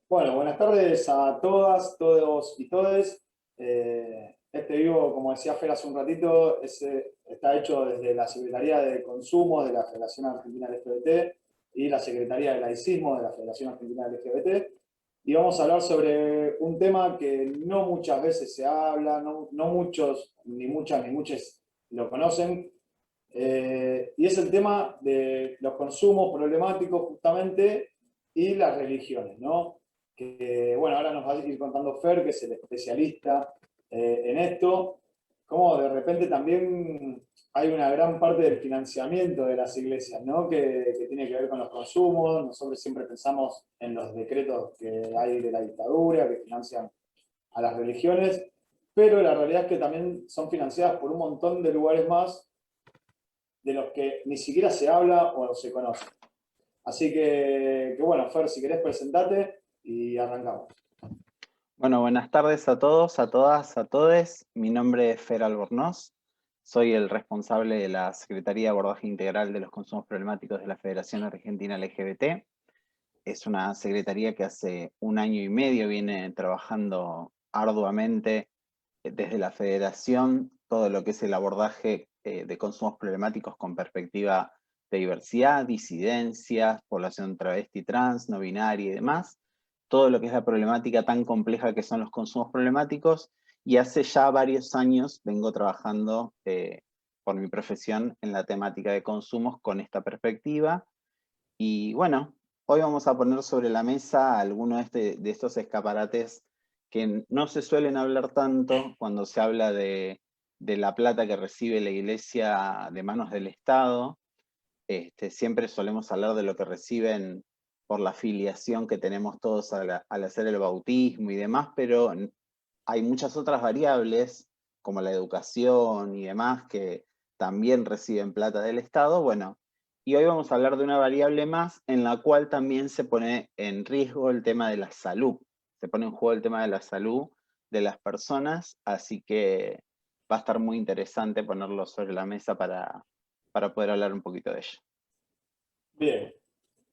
Bueno, buenas tardes a todas, todos y todes. Este vivo, como decía Fer hace un ratito, está hecho desde la Secretaría de Consumo de la Federación Argentina del LGBT y la Secretaría de Laicismo de la Federación Argentina del LGBT. Y vamos a hablar sobre un tema que no muchas veces se habla, no muchos, ni muchas, ni muchos lo conocen, y es el tema de los consumos problemáticos justamente y las religiones, ¿no? Que, bueno, ahora nos va a ir contando Fer, que es el especialista en esto, cómo de repente también hay una gran parte del financiamiento de las iglesias, ¿no? Que tiene que ver con los consumos. Nosotros siempre pensamos en los decretos que hay de la dictadura, que financian a las religiones, pero la realidad es que también son financiadas por un montón de lugares más de los que ni siquiera se habla o se conoce. Así que bueno, Fer, si querés presentate y arrancamos. Bueno, buenas tardes a todos, a todas, a todes. Mi nombre es Fer Albornoz. Soy el responsable de la Secretaría de Abordaje Integral de los Consumos Problemáticos de la Federación Argentina LGBT. Es una secretaría que hace un año y medio viene trabajando arduamente desde la Federación todo lo que es el abordaje de consumos problemáticos con perspectiva de diversidad, disidencias, población travesti, trans, no binaria y demás. Todo lo que es la problemática tan compleja que son los consumos problemáticos, y hace ya varios años vengo trabajando por mi profesión en la temática de consumos con esta perspectiva. Y bueno, hoy vamos a poner sobre la mesa algunos de estos escaparates que no se suelen hablar tanto cuando se habla de la plata que recibe la iglesia de manos del Estado. Siempre solemos hablar de lo que reciben por la filiación que tenemos todos al hacer el bautismo y demás, pero hay muchas otras variables, como la educación y demás, que también reciben plata del Estado. Bueno, y hoy vamos a hablar de una variable más en la cual también se pone en riesgo el tema de la salud. Se pone en juego el tema de la salud de las personas, así que va a estar muy interesante ponerlo sobre la mesa para poder hablar un poquito de ello. Bien.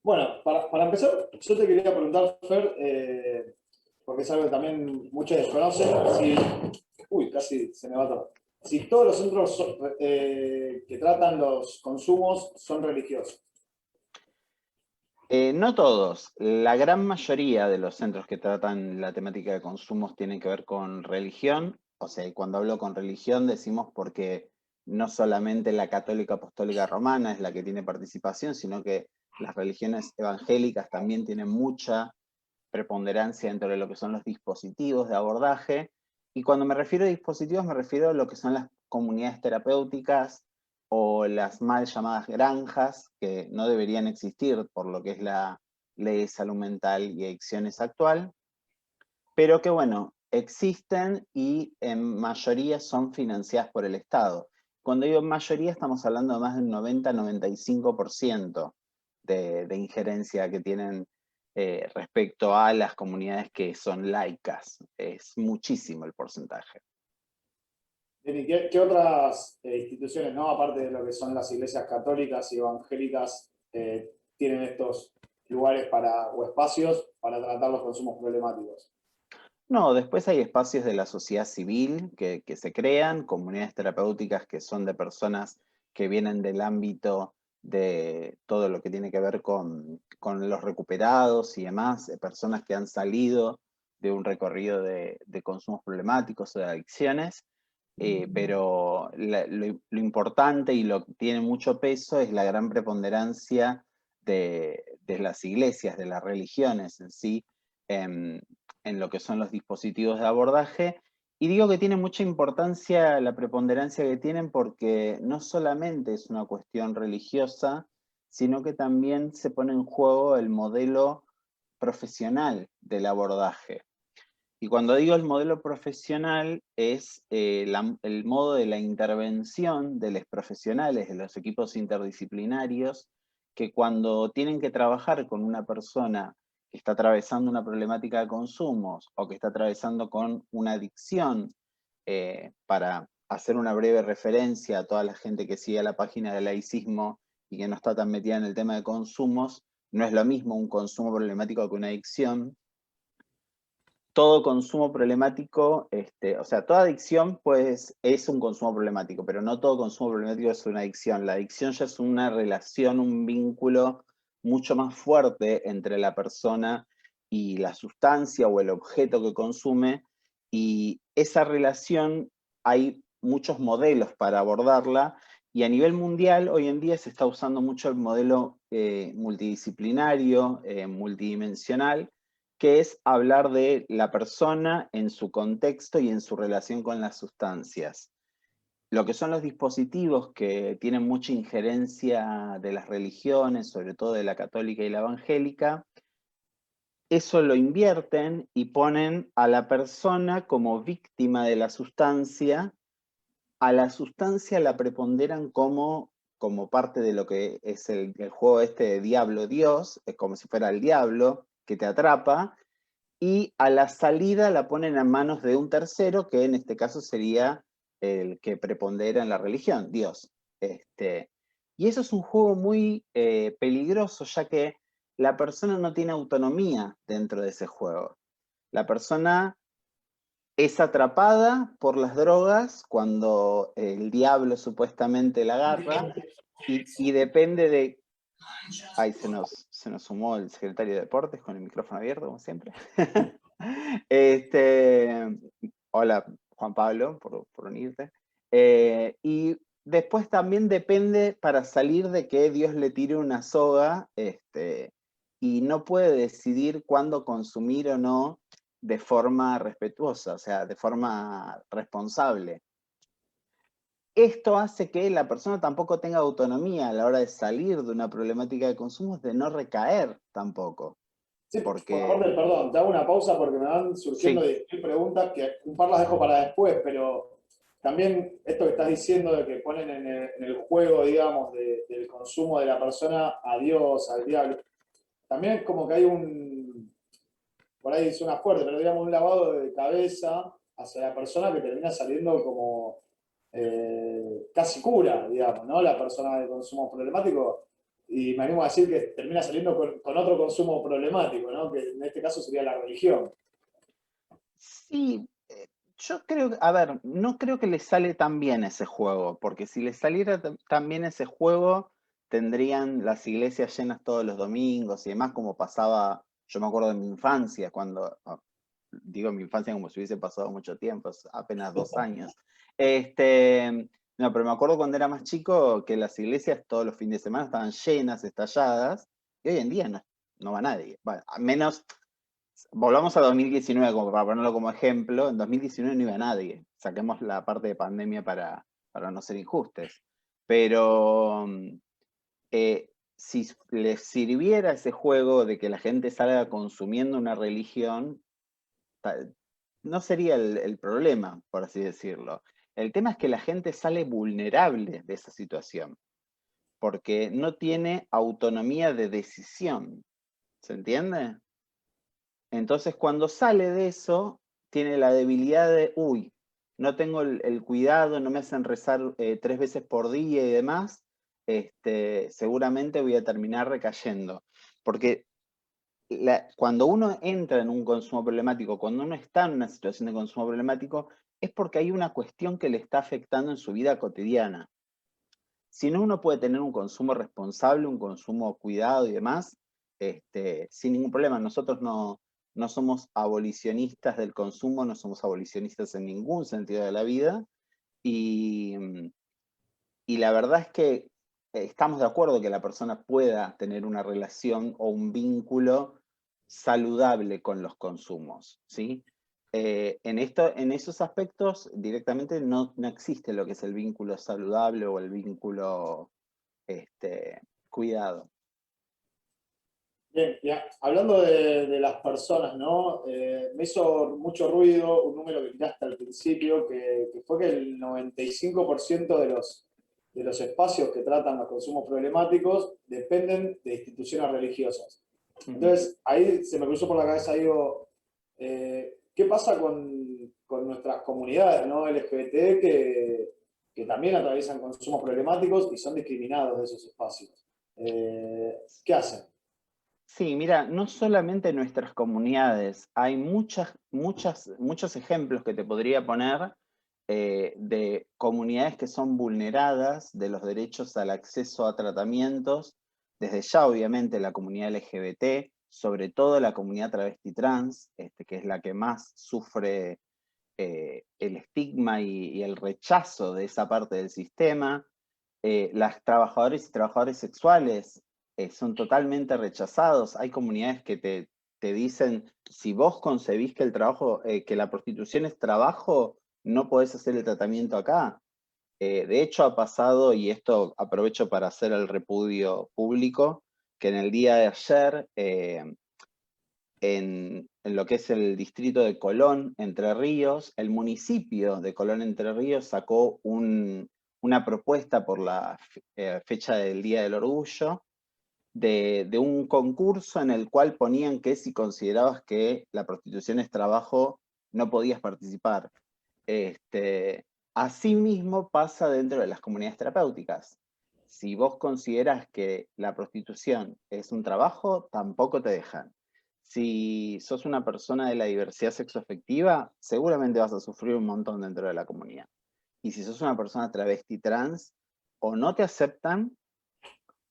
Bueno, para empezar, yo te quería preguntar, Fer, porque es algo que también muchos desconocen, si, uy, casi se me va todo. Si todos los centros que tratan los consumos son religiosos. No todos, la gran mayoría de los centros que tratan la temática de consumos tienen que ver con religión. O sea, y cuando hablo con religión decimos porque no solamente la católica apostólica romana es la que tiene participación, sino que las religiones evangélicas también tienen mucha preponderancia dentro de lo que son los dispositivos de abordaje. Y cuando me refiero a dispositivos, me refiero a lo que son las comunidades terapéuticas o las mal llamadas granjas, que no deberían existir por lo que es la ley de salud mental y adicciones actual, pero que bueno, existen y en mayoría son financiadas por el Estado. Cuando digo mayoría estamos hablando de más del 90-95% de injerencia que tienen respecto a las comunidades que son laicas. Es muchísimo el porcentaje. Bien, ¿y qué otras instituciones, ¿no? Aparte de lo que son las iglesias católicas y evangélicas, tienen estos lugares o espacios para tratar los consumos problemáticos? No, después hay espacios de la sociedad civil que se crean, comunidades terapéuticas que son de personas que vienen del ámbito de todo lo que tiene que ver con los recuperados y demás, personas que han salido de un recorrido de consumos problemáticos o de adicciones, pero lo importante y lo que tiene mucho peso es la gran preponderancia de las iglesias, de las religiones en sí, en, en lo que son los dispositivos de abordaje. Y digo que tiene mucha importancia la preponderancia que tienen porque no solamente es una cuestión religiosa, sino que también se pone en juego el modelo profesional del abordaje. Y cuando digo el modelo profesional es el modo de la intervención de los profesionales, de los equipos interdisciplinarios, que cuando tienen que trabajar con una persona que está atravesando una problemática de consumos o que está atravesando con una adicción, para hacer una breve referencia a toda la gente que sigue la página del laicismo y que no está tan metida en el tema de consumos, no es lo mismo un consumo problemático que una adicción. todo consumo problemático, o sea, toda adicción pues es un consumo problemático, pero no todo consumo problemático es una adicción. La adicción ya es una relación, un vínculo mucho más fuerte entre la persona y la sustancia o el objeto que consume, y esa relación hay muchos modelos para abordarla, y a nivel mundial hoy en día se está usando mucho el modelo multidisciplinario, multidimensional, que es hablar de la persona en su contexto y en su relación con las sustancias. Lo que son los dispositivos que tienen mucha injerencia de las religiones, sobre todo de la católica y la evangélica, eso lo invierten y ponen a la persona como víctima de la sustancia. A la sustancia la preponderan como parte de lo que es el juego este de Diablo-Dios, es como si fuera el diablo que te atrapa, y a la salida la ponen a manos de un tercero, que en este caso sería el que prepondera en la religión, Dios. Y eso es un juego muy peligroso, ya que la persona no tiene autonomía dentro de ese juego. La persona es atrapada por las drogas cuando el diablo supuestamente la agarra, y depende de... Ahí se nos sumó el secretario de Deportes con el micrófono abierto, como siempre. Este, hola, Juan Pablo, por unirte. Y después también depende para salir de que Dios le tire una soga, y no puede decidir cuándo consumir o no de forma respetuosa, o sea, de forma responsable. Esto hace que la persona tampoco tenga autonomía a la hora de salir de una problemática de consumo, de no recaer tampoco. Sí, por Porque, aparte, perdón, te hago una pausa porque me van surgiendo sí, 10.000 preguntas que un par las dejo para después, pero también esto que estás diciendo de que ponen en el juego, digamos, del consumo de la persona a Dios, al diablo, también es como que hay por ahí suena fuerte, pero digamos un lavado de cabeza hacia la persona que termina saliendo como casi cura, digamos, ¿no? La persona de consumo problemático, y me animo a decir que termina saliendo con otro consumo problemático, ¿no? Que en este caso sería la religión. sí, yo creo, a ver, no creo que le sale tan bien ese juego, porque si le saliera tan bien ese juego, tendrían las iglesias llenas todos los domingos y demás, como pasaba, yo me acuerdo de mi infancia, cuando, digo mi infancia como si hubiese pasado mucho tiempo, es apenas 2 años. No, pero me acuerdo cuando era más chico que las iglesias todos los fines de semana estaban llenas, estalladas, y hoy en día no va nadie. Bueno, a menos, volvamos a 2019 como para ponerlo como ejemplo, en 2019 no iba nadie. Saquemos la parte de pandemia para no ser injustos. Pero si les sirviera ese juego de que la gente salga consumiendo una religión, no sería el problema, por así decirlo. El tema es que la gente sale vulnerable de esa situación, porque no tiene autonomía de decisión. ¿Se entiende? Entonces, cuando sale de eso, tiene la debilidad de, uy, no tengo el cuidado, no me hacen rezar 3 veces por día y demás, seguramente voy a terminar recayendo. Porque cuando uno entra en un consumo problemático, cuando uno está en una situación de consumo problemático, es porque hay una cuestión que le está afectando en su vida cotidiana. Si no, uno puede tener un consumo responsable, un consumo cuidado y demás, sin ningún problema. Nosotros no somos abolicionistas del consumo, no somos abolicionistas en ningún sentido de la vida, y, y la verdad es que estamos de acuerdo que la persona pueda tener una relación o un vínculo saludable con los consumos, ¿sí? En esos aspectos directamente no existe lo que es el vínculo saludable o el vínculo cuidado. Bien, ya, hablando de las personas, ¿no? Me hizo mucho ruido un número que tiraste al principio, que fue que el 95% de los espacios que tratan los consumos problemáticos dependen de instituciones religiosas. Entonces, ahí se me cruzó por la cabeza, digo, ¿qué pasa con nuestras comunidades, ¿no? LGBT que también atraviesan consumos problemáticos y son discriminados de esos espacios? ¿Qué hacen? Sí, mira, no solamente en nuestras comunidades, hay muchos ejemplos que te podría poner de comunidades que son vulneradas de los derechos al acceso a tratamientos, desde ya obviamente la comunidad LGBT, sobre todo la comunidad travesti trans, que es la que más sufre el estigma y el rechazo de esa parte del sistema. Las trabajadoras y trabajadores sexuales son totalmente rechazados. Hay comunidades que te dicen, si vos concebís que el trabajo, que la prostitución es trabajo, no podés hacer el tratamiento acá. De hecho ha pasado, y esto aprovecho para hacer el repudio público, que en el día de ayer, en lo que es el distrito de Colón, Entre Ríos, el municipio de Colón, Entre Ríos sacó una propuesta por la fecha del Día del Orgullo de un concurso en el cual ponían que si considerabas que la prostitución es trabajo, no podías participar. Asimismo pasa dentro de las comunidades terapéuticas. Si vos considerás que la prostitución es un trabajo, tampoco te dejan. Si sos una persona de la diversidad sexoafectiva, seguramente vas a sufrir un montón dentro de la comunidad. Y si sos una persona travesti trans, o no te aceptan,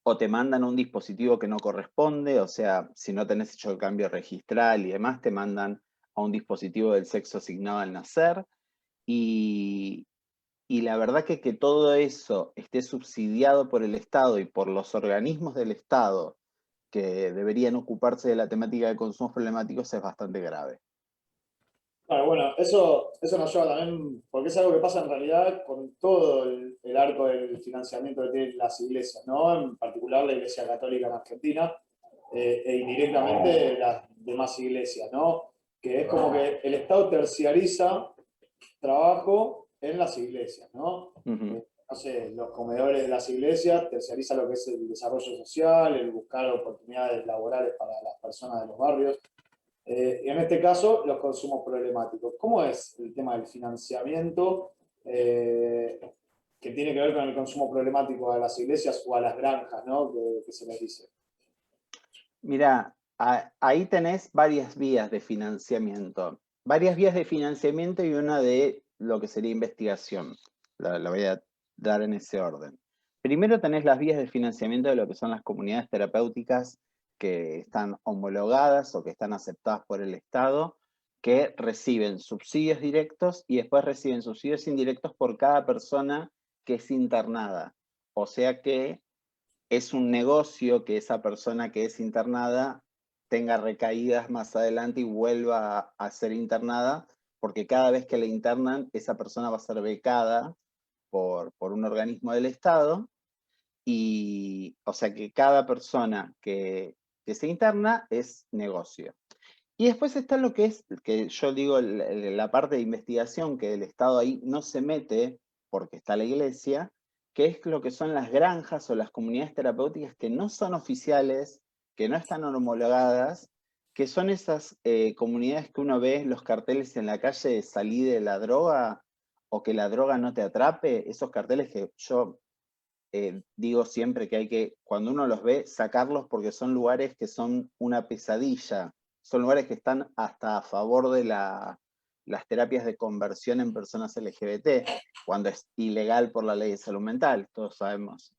o te mandan a un dispositivo que no corresponde, o sea, si no tenés hecho el cambio registral y demás, te mandan a un dispositivo del sexo asignado al nacer, y, y la verdad que todo eso esté subsidiado por el Estado y por los organismos del Estado que deberían ocuparse de la temática de consumos problemáticos es bastante grave. Claro, bueno, eso nos lleva también, porque es algo que pasa en realidad con todo el arco del financiamiento que tienen las iglesias, ¿no? En particular la Iglesia Católica en Argentina, e indirectamente las demás iglesias, ¿no? Que es como que el Estado terciariza trabajo en las iglesias, ¿no? Ujú. No sé, los comedores de las iglesias terciariza lo que es el desarrollo social, el buscar oportunidades laborales para las personas de los barrios. Y en este caso, los consumos problemáticos. ¿Cómo es el tema del financiamiento que tiene que ver con el consumo problemático a las iglesias o a las granjas, ¿no? Que se les dice. Mirá, ahí tenés varias vías de financiamiento. Varias vías de financiamiento y una de lo que sería investigación. La voy a dar en ese orden. Primero tenés las vías de financiamiento de lo que son las comunidades terapéuticas que están homologadas o que están aceptadas por el Estado, que reciben subsidios directos y después reciben subsidios indirectos por cada persona que es internada. O sea que es un negocio que esa persona que es internada tenga recaídas más adelante y vuelva a ser internada, porque cada vez que le internan, esa persona va a ser becada por un organismo del Estado, y o sea que cada persona que se interna es negocio. Y después está lo que es, que yo digo, la parte de investigación, que el Estado ahí no se mete, porque está la iglesia, que es lo que son las granjas o las comunidades terapéuticas que no son oficiales, que no están homologadas, que son esas comunidades que uno ve los carteles en la calle de salí de la droga, o que la droga no te atrape, esos carteles que yo digo siempre que hay que, cuando uno los ve, sacarlos porque son lugares que son una pesadilla. Son lugares que están hasta a favor de las terapias de conversión en personas LGBT, cuando es ilegal por la ley de salud mental, todos sabemos.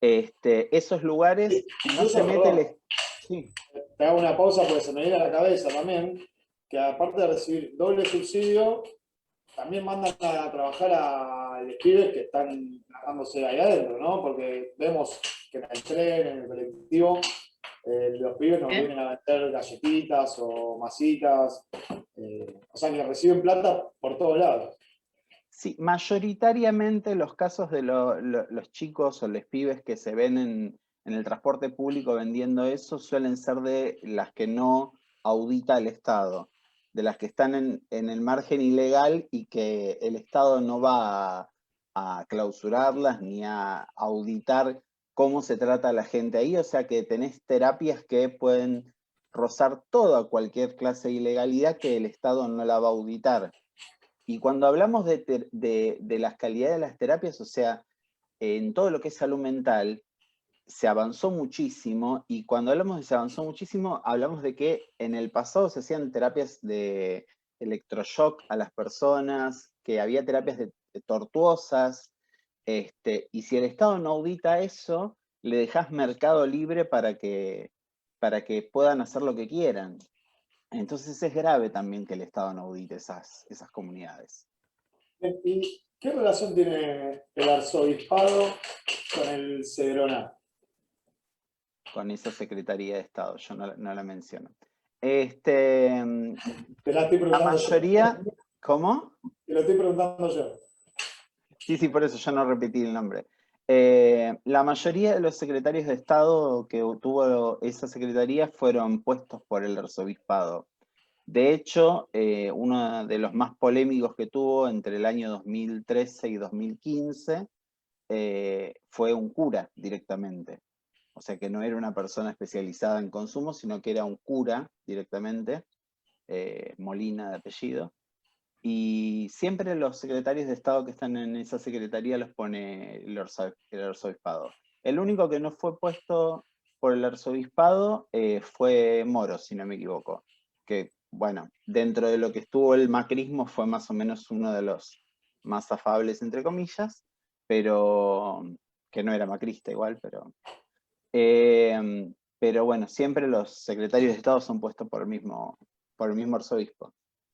Esos lugares no se Incluso, mete perdón, el... Sí. te hago una pausa porque se me viene a la cabeza también, que aparte de recibir doble subsidio, también mandan a trabajar a los pibes que están trabajándose ahí adentro, ¿no? Porque vemos que en el tren, en el colectivo, los pibes nos vienen a vender galletitas o masitas, o sea que reciben plata por todos lados. Sí, mayoritariamente los casos de los chicos o los pibes que se ven en el transporte público vendiendo eso suelen ser de las que no audita el Estado, de las que están en el margen ilegal y que el Estado no va a clausurarlas ni a auditar cómo se trata a la gente ahí, o sea que tenés terapias que pueden rozar toda cualquier clase de ilegalidad que el Estado no la va a auditar. Y cuando hablamos de las calidades de las terapias, o sea, en todo lo que es salud mental, se avanzó muchísimo, y cuando hablamos de se avanzó muchísimo, hablamos de que en el pasado se hacían terapias de electroshock a las personas, que había terapias tortuosas, y si el Estado no audita eso, le dejas mercado libre para que puedan hacer lo que quieran. Entonces es grave también que el Estado no audite esas comunidades. ¿Y qué relación tiene el arzobispado con el Cedroná? Con esa Secretaría de Estado, yo no la menciono. Te la estoy La preguntando mayoría, yo. ¿cómo? Te lo estoy preguntando yo. Sí, por eso yo no repetí el nombre. La mayoría de los secretarios de Estado que tuvo esa secretaría fueron puestos por el arzobispado. De hecho, uno de los más polémicos que tuvo entre el año 2013 y 2015 fue un cura directamente. O sea que no era una persona especializada en consumo, sino que era un cura directamente, Molina de apellido. Y siempre los secretarios de Estado que están en esa secretaría los pone el arzobispado. El único que no fue puesto por el arzobispado fue Moro, si no me equivoco. Que, bueno, dentro de lo que estuvo el macrismo fue más o menos uno de los más afables, entre comillas, pero que no era macrista igual, pero bueno, siempre los secretarios de Estado son puestos por el mismo arzobispo.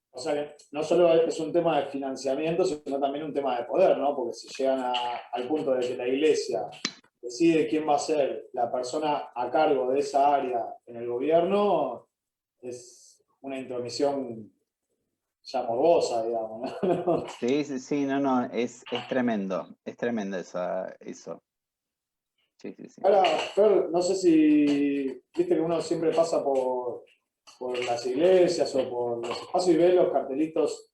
O sea que no solo es un tema de financiamiento, sino también un tema de poder, ¿no? Porque si llegan al punto de que la iglesia decide quién va a ser la persona a cargo de esa área en el gobierno, es una intromisión ya morbosa, digamos, ¿no? Sí, sí, sí, no, es tremendo eso. Sí, sí, sí. Ahora, Fer, no sé si viste que uno siempre pasa por las iglesias o por los espacios y ve los cartelitos,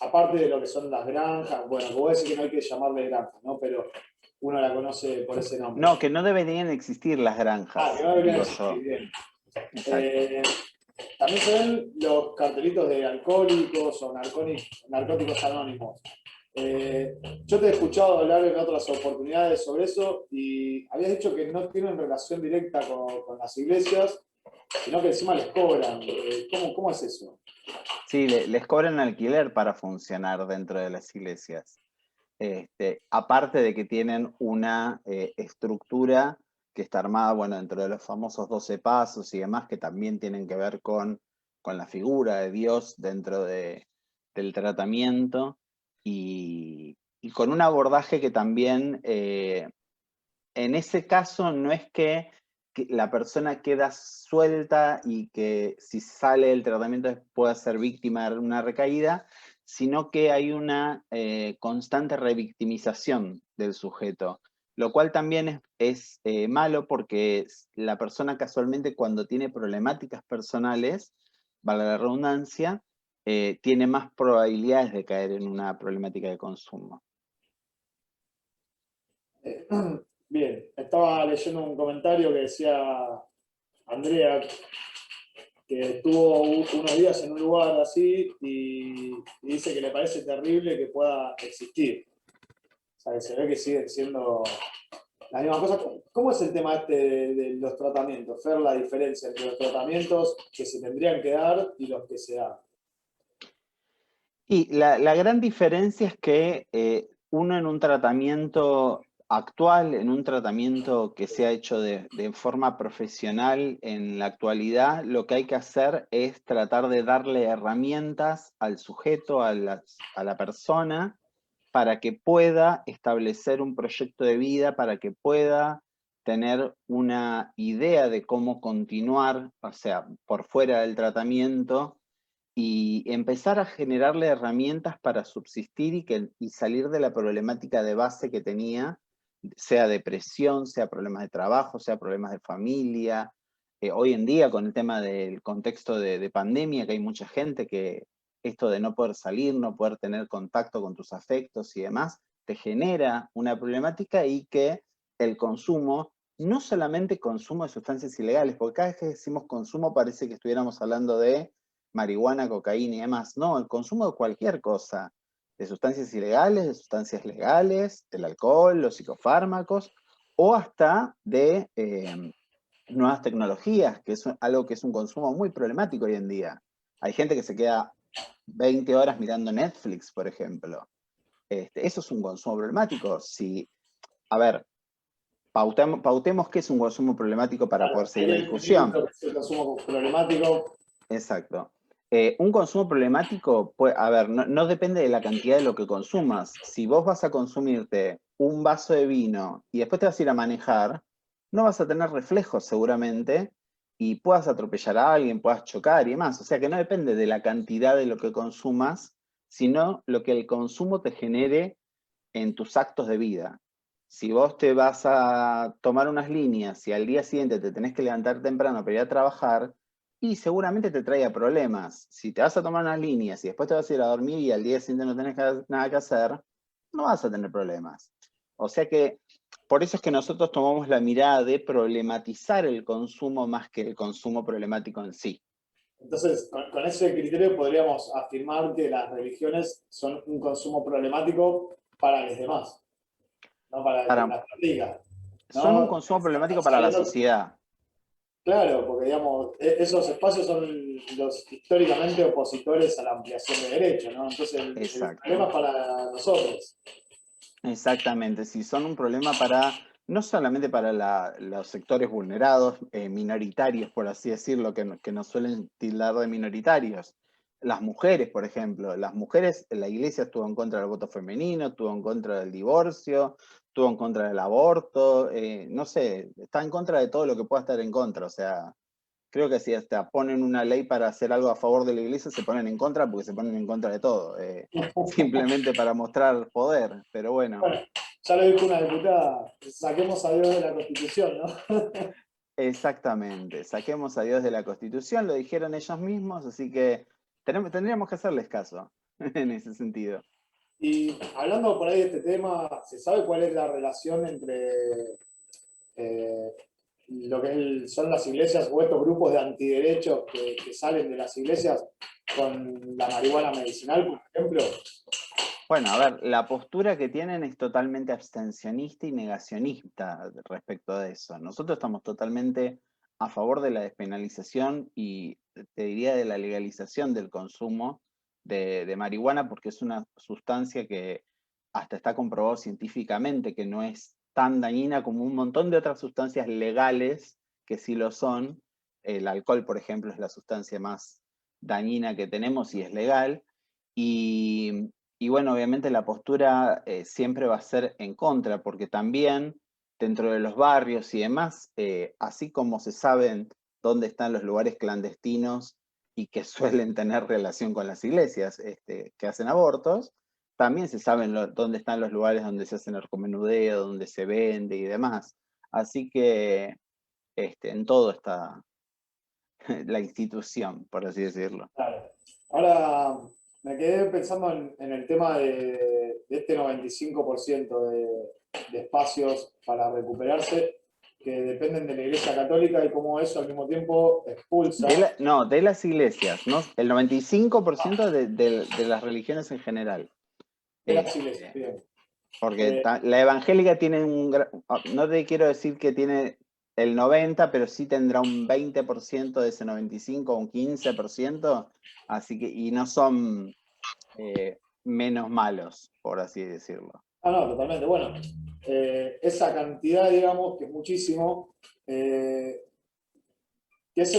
aparte de lo que son las granjas, bueno, voy a decir que no hay que llamarle granja, ¿no? Pero uno la conoce por ese nombre. No, que no deberían existir las Que granjas, no deberían digo existir, yo. bien. Exacto. Eh, También se ven los cartelitos de alcohólicos o narcóticos anónimos. Eh, yo te he escuchado hablar en otras oportunidades sobre eso y habías dicho que no tienen relación directa con las iglesias, sino que encima les cobran. ¿Cómo es eso? Sí, les cobran alquiler para funcionar dentro de las iglesias. Aparte de que tienen una estructura que está armada, bueno, dentro de los famosos 12 pasos y demás, que también tienen que ver con la figura de Dios dentro del tratamiento, y con un abordaje que también, en ese caso, no es que la persona queda suelta y que si sale del tratamiento pueda ser víctima de una recaída, sino que hay una constante revictimización del sujeto, lo cual también es malo porque la persona casualmente cuando tiene problemáticas personales, valga la redundancia, tiene más probabilidades de caer en una problemática de consumo. Eh, Bien, estaba leyendo un comentario que decía Andrea que estuvo unos días en un lugar así y dice que le parece terrible que pueda existir. O sea, que se ve que siguen siendo las mismas cosas. ¿Cómo es el tema este de los tratamientos? Fer, la diferencia entre los tratamientos que se tendrían que dar y los que se dan. Y la gran diferencia es que uno en un tratamiento actual, en un tratamiento que se ha hecho de forma profesional en la actualidad, lo que hay que hacer es tratar de darle herramientas al sujeto, a la persona, para que pueda establecer un proyecto de vida, para que pueda tener una idea de cómo continuar, o sea, por fuera del tratamiento, y empezar a generarle herramientas para subsistir y salir de la problemática de base que tenía, sea depresión, sea problemas de trabajo, sea problemas de familia. Hoy en día, con el tema del contexto de pandemia, que hay mucha gente que esto de no poder salir, no poder tener contacto con tus afectos y demás, te genera una problemática, y que el consumo, no solamente consumo de sustancias ilegales, porque cada vez que decimos consumo parece que estuviéramos hablando de marihuana, cocaína y demás. No, el consumo de cualquier cosa, de sustancias ilegales, de sustancias legales, del alcohol, los psicofármacos, o hasta de nuevas tecnologías, que es algo que es un consumo muy problemático hoy en día. Hay gente que se queda 20 horas mirando Netflix, por ejemplo. Eso es un consumo problemático. Si, a ver, pautemos qué es un consumo problemático para poder Claro, seguir ahí la definimos discusión. lo que es el consumo problemático. Exacto. Un consumo problemático, pues, a ver, no depende de la cantidad de lo que consumas. Si vos vas a consumirte un vaso de vino y después te vas a ir a manejar, no vas a tener reflejos seguramente y puedas atropellar a alguien, puedas chocar y demás. O sea que no depende de la cantidad de lo que consumas, sino lo que el consumo te genere en tus actos de vida. Si vos te vas a tomar unas líneas y al día siguiente te tenés que levantar temprano para ir a trabajar, y seguramente te traiga problemas. Si te vas a tomar unas líneas y después te vas a ir a dormir y al día siguiente no tenés nada que hacer, no vas a tener problemas. O sea que por eso es que nosotros tomamos la mirada de problematizar el consumo más que el consumo problemático en sí. Entonces, con ese criterio podríamos afirmar que las religiones son un consumo problemático para los demás, no para quien Para, las practica, son un ¿no? consumo problemático para la Sabiendo, sociedad. claro, porque digamos, esos espacios son los históricamente opositores a la ampliación de derechos, ¿no? Entonces, el problema Exacto. es para nosotros. Exactamente, sí, son un problema para, no solamente para los sectores vulnerados, minoritarios, por así decirlo, que nos suelen tildar de minoritarios. Las mujeres, por ejemplo, las mujeres, la iglesia estuvo en contra del voto femenino, estuvo en contra del divorcio, estuvo en contra del aborto, no sé, está en contra de todo lo que pueda estar en contra, o sea, creo que si hasta ponen una ley para hacer algo a favor de la iglesia, se ponen en contra porque se ponen en contra de todo, simplemente para mostrar poder, pero bueno. Bueno, ya lo dijo una diputada, saquemos a Dios de la Constitución, ¿no? Exactamente, saquemos a Dios de la Constitución, lo dijeron ellos mismos, así que tendríamos que hacerles caso en ese sentido. Y hablando por ahí de este tema, ¿se sabe cuál es la relación entre eh, lo que son las iglesias o estos grupos de antiderechos que salen de las iglesias con la marihuana medicinal, por ejemplo? Bueno, a ver, la postura que tienen es totalmente abstencionista y negacionista respecto a eso. Nosotros estamos totalmente a favor de la despenalización y te diría de la legalización del consumo de marihuana porque es una sustancia que hasta está comprobado científicamente que no es tan dañina como un montón de otras sustancias legales que sí lo son. El alcohol, por ejemplo, es la sustancia más dañina que tenemos y es legal. Y bueno, obviamente la postura siempre va a ser en contra, porque también dentro de los barrios y demás, así como se saben dónde están los lugares clandestinos y que suelen tener relación con las iglesias que hacen abortos, también se saben dónde están los lugares donde se hace narcomenudeo, donde se vende y demás. Así que en todo está la institución, por así decirlo. Claro. Ahora me quedé pensando en el tema de este 95% de espacios para recuperarse que dependen de la Iglesia Católica y cómo eso al mismo tiempo expulsa No, de las iglesias, ¿no? El 95% de las religiones en general. de las iglesias. Este, Bien. porque Eh, la evangélica tiene no te quiero decir que tiene el 90, pero sí tendrá un 20% de ese 95, un 15%, así que, y no son menos malos, por así decirlo. no, totalmente. Bueno, esa cantidad, digamos, que es muchísimo, que es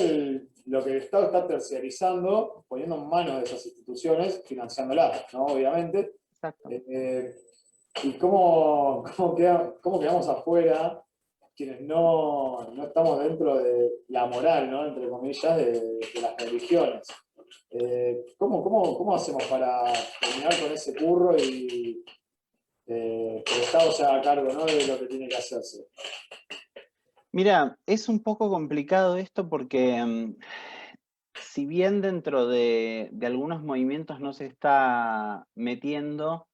lo que el Estado está terciarizando, poniendo en manos de esas instituciones, financiándolas, ¿no? Obviamente. Exacto. ¿Y cómo quedamos afuera quienes no estamos dentro de la moral, ¿no? Entre comillas, de las religiones? ¿Cómo hacemos para terminar con ese curro y que el Estado se haga cargo, ¿no? De lo que tiene que hacerse? Mira, es un poco complicado esto porque si bien dentro de algunos movimientos no se está metiendo,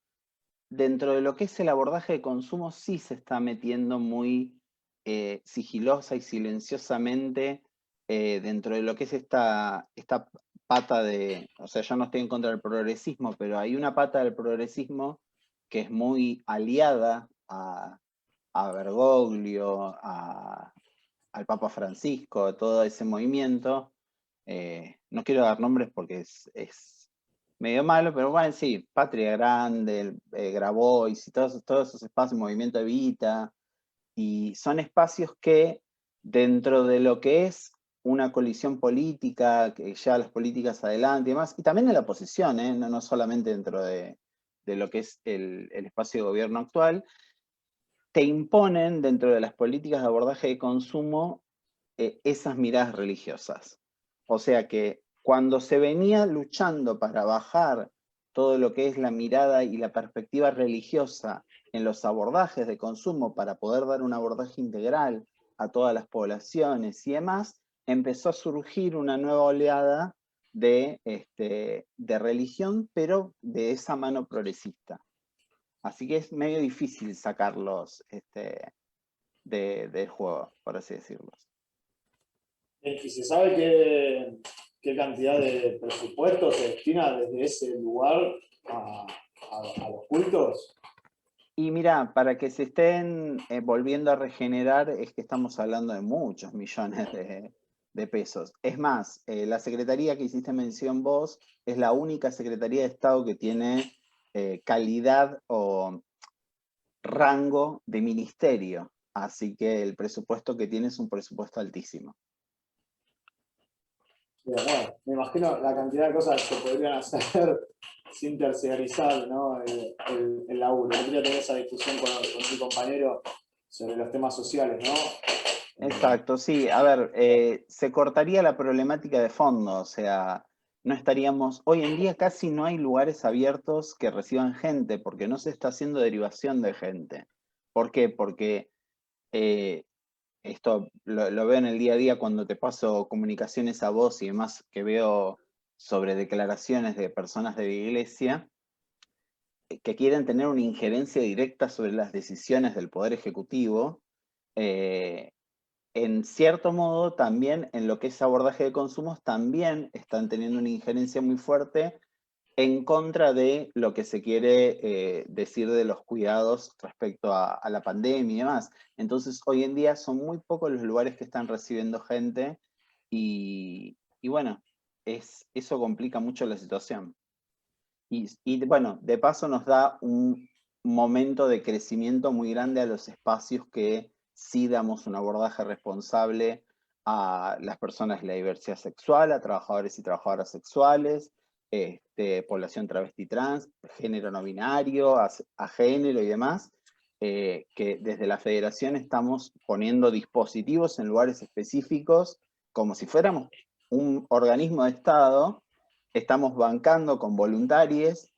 dentro de lo que es el abordaje de consumo sí se está metiendo muy sigilosa y silenciosamente dentro de lo que es esta pata de, o sea, yo no estoy en contra del progresismo, pero hay una pata del progresismo que es muy aliada a Bergoglio, al Papa Francisco, todo ese movimiento. No quiero dar nombres porque es medio malo, pero bueno, sí, Patria Grande, Grabois y todos esos espacios, Movimiento Evita, y son espacios que dentro de lo que es una colisión política, que ya las políticas adelante y demás, y también de la oposición, no solamente dentro de lo que es el espacio de gobierno actual, te imponen dentro de las políticas de abordaje de consumo esas miradas religiosas. O sea que cuando se venía luchando para bajar todo lo que es la mirada y la perspectiva religiosa en los abordajes de consumo para poder dar un abordaje integral a todas las poblaciones y demás, empezó a surgir una nueva oleada de religión, pero de esa mano progresista. Así que es medio difícil sacarlos del juego, por así decirlo. ¿Y se sabe qué cantidad de presupuesto se destina desde ese lugar a los cultos? Y mira, para que se estén volviendo a regenerar es que estamos hablando de muchos millones de pesos. Es más, la secretaría que hiciste mención vos es la única secretaría de Estado que tiene calidad o rango de ministerio. Así que el presupuesto que tiene es un presupuesto altísimo. Bien, bueno, me imagino la cantidad de cosas que se podrían hacer sin terciarizar, ¿no? el laburo. Yo quería tener esa discusión con mi compañero sobre los temas sociales, ¿no? Exacto, sí. A ver, se cortaría la problemática de fondo, o sea, no estaríamos, hoy en día casi no hay lugares abiertos que reciban gente, porque no se está haciendo derivación de gente. ¿Por qué? Porque eh, esto lo veo en el día a día cuando te paso comunicaciones a vos y demás que veo sobre declaraciones de personas de la iglesia que quieren tener una injerencia directa sobre las decisiones del Poder Ejecutivo. En cierto modo, también en lo que es abordaje de consumos, también están teniendo una injerencia muy fuerte en contra de lo que se quiere decir de los cuidados respecto a la pandemia y demás. Entonces, hoy en día son muy pocos los lugares que están recibiendo gente y bueno, eso complica mucho la situación. Y bueno, de paso nos da un momento de crecimiento muy grande a los espacios que sí damos un abordaje responsable a las personas de la diversidad sexual, a trabajadores y trabajadoras sexuales, población travesti trans, género no binario, a género y demás, que desde la federación estamos poniendo dispositivos en lugares específicos como si fuéramos un organismo de Estado. Estamos bancando con voluntarios